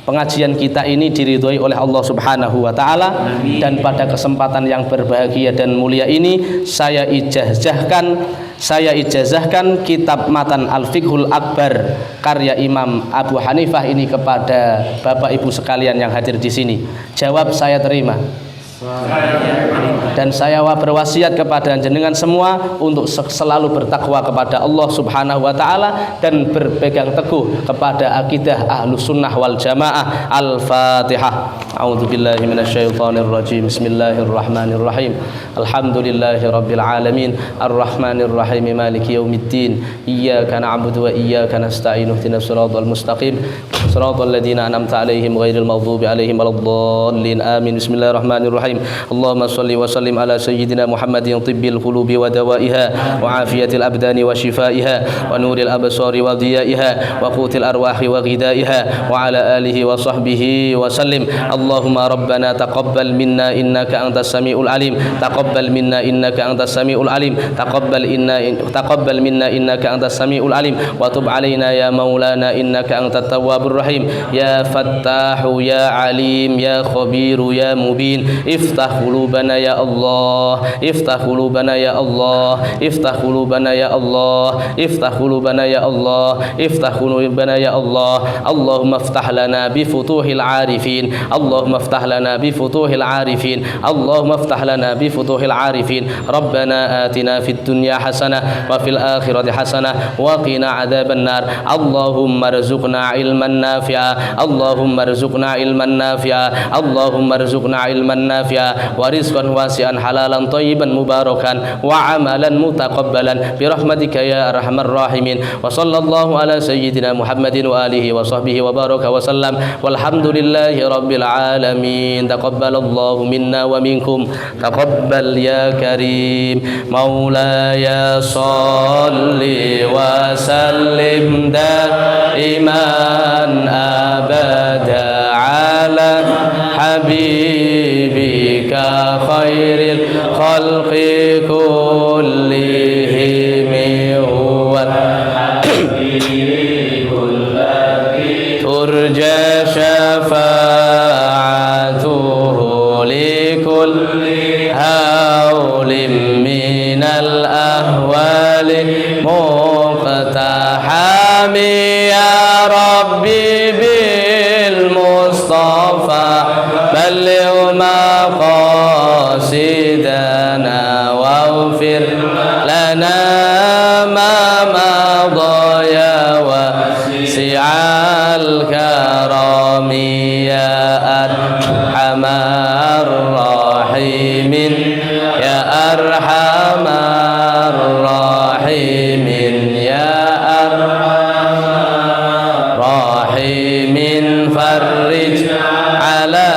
pengajian kita ini diridhoi oleh Allah Subhanahu wa taala. Dan pada kesempatan yang berbahagia dan mulia ini saya ijazahkan kitab Matan Al-Fiqhul Akbar karya Imam Abu Hanifah ini kepada Bapak Ibu sekalian yang hadir di sini. Jawab, saya terima. Dan saya berwasiat kepada jenengan semua untuk selalu bertakwa kepada Allah Subhanahu wa taala dan berpegang teguh kepada akidah Ahlus Sunnah wal Jamaah. Al-Fatihah. A'udzubillahi minasyaitonir rajim. Bismillahirrahmanirrahim. Alhamdulillahirabbil alamin. Arrahmanir rahim. Maliki yaumiddin. Iyyaka na'budu wa iyyaka nasta'in. Ihdinas siratal mustaqim. Siratal ladzina an'amta 'alaihim ghairil maghdubi 'alaihim waladdallin. Amin. Bismillahirrahmanirrahim. Allahumma salli wa sallim ala sayyidina Muhammadin tibbil qulubi wa dawaiha wa afiyatil abdani wa shifaiha wa nuril absari wa dhiyaiha wa qutil arwahi wa ghidaiha wa ala alihi wa sahbihi wa sallim. Allahumma rabbana taqabbal minna innaka antas samiul alim. Taqabbal minna innaka antas samiul alim. Taqabbal minna innaka antas samiul alim wa tub alaina ya maulana innaka antat tawwabur rahim. Ya fattahu ya alim ya khabiru ya mubin. Iftah qulubana ya Allah. Iftah qulubana ya Allah. Iftah qulubana ya Allah. Iftah qulubana ya Allah. Iftah qulubana ya Allah. Allahumma iftah lana bi futuhil arifin. Allahumma iftah lana bi futuhil arifin. Allahumma iftah lana bi futuhil arifin. Rabbana atina fid dunya hasanah wa fil akhirati hasanah wa qina adzaban nar. Allahumma rzuqna ilman nafi'a. Allahumma rzuqna ilman nafi'a. Allahumma rzuqna ilman nafi'a wa rizqan wasi'an halalan thayyiban mubarakan wa amalan mutaqabbalan bi rahmatika ya arhamar rahimin. Wa sallallahu ala sayyidina Muhammadin wa alihi wa sahbihi wa baraka wa sallam. Walhamdulillahi rabbil alamin. Taqabbalallahu minna wa minkum. Taqabbal ya karim. Maulaya salli wa sallim daiman abada ala habibika khairil khalqi kullihim huwa habibul baqi turja syafa'atuhu likulli hawlim minal ahwali muqtahami ya rabbi bil mustafa balligh maqasidana waghfir الكرم يا أرحم الراحمين يا أرحم الراحمين يا أرحم الراحمين فرج على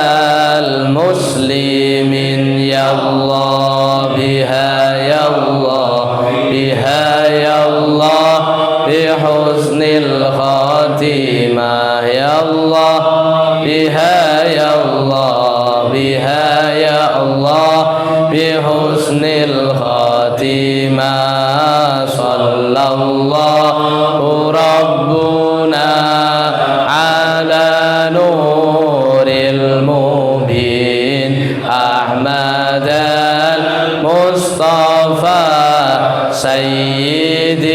المسلمين يا الله بها يا الله بها يا الله بحسن الخاتمة يا الله بها يا الله بها يا الله بحسن الخاتمة صلى الله ربنا على نور المبين أحمد المصطفى سيد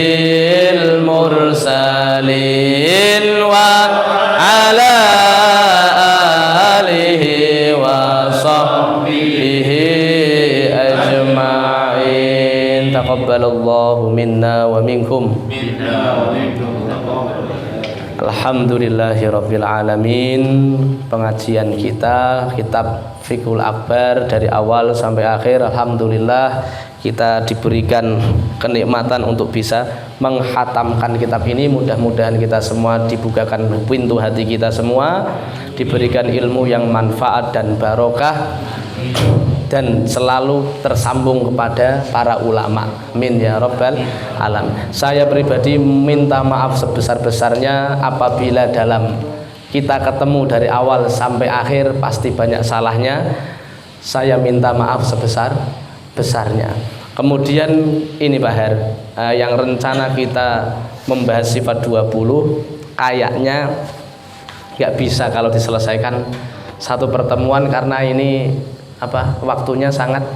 المرسلين وعلى آله وصحبه أجمعين تقبل الله منا ومنكم Alhamdulillahirabbil alamin. Pengajian kita kitab Fiqhul Akbar dari awal sampai akhir, alhamdulillah kita diberikan kenikmatan untuk bisa menghatamkan kitab ini. Mudah-mudahan kita semua dibukakan pintu hati kita semua, diberikan ilmu yang manfaat dan barokah, dan selalu tersambung kepada para ulama. Amin ya rabbal alamin. Saya pribadi minta maaf sebesar-besarnya apabila dalam kita ketemu dari awal sampai akhir pasti banyak salahnya. Saya minta maaf sebesar-besarnya. Kemudian ini Pak Her, yang rencana kita membahas sifat 20 kayaknya nggak bisa kalau diselesaikan satu pertemuan karena ini waktunya sangat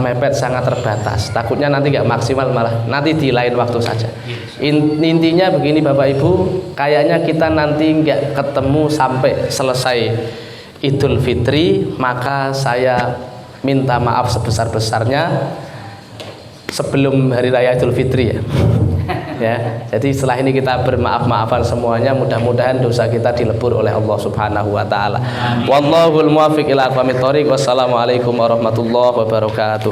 mepet, sangat terbatas. Takutnya nanti nggak maksimal, malah nanti di lain waktu saja. Intinya begini Bapak Ibu, kayaknya kita nanti nggak ketemu sampai selesai Idul Fitri, maka saya minta maaf sebesar-besarnya sebelum hari raya Idul Fitri ya. Ya, jadi setelah ini kita bermaaf-maafan semuanya, mudah-mudahan dosa kita dilebur oleh Allah Subhanahu wa taala. Wallahul muwaffiq ila aqwamit thoriq. Wassalamualaikum warahmatullahi wabarakatuh.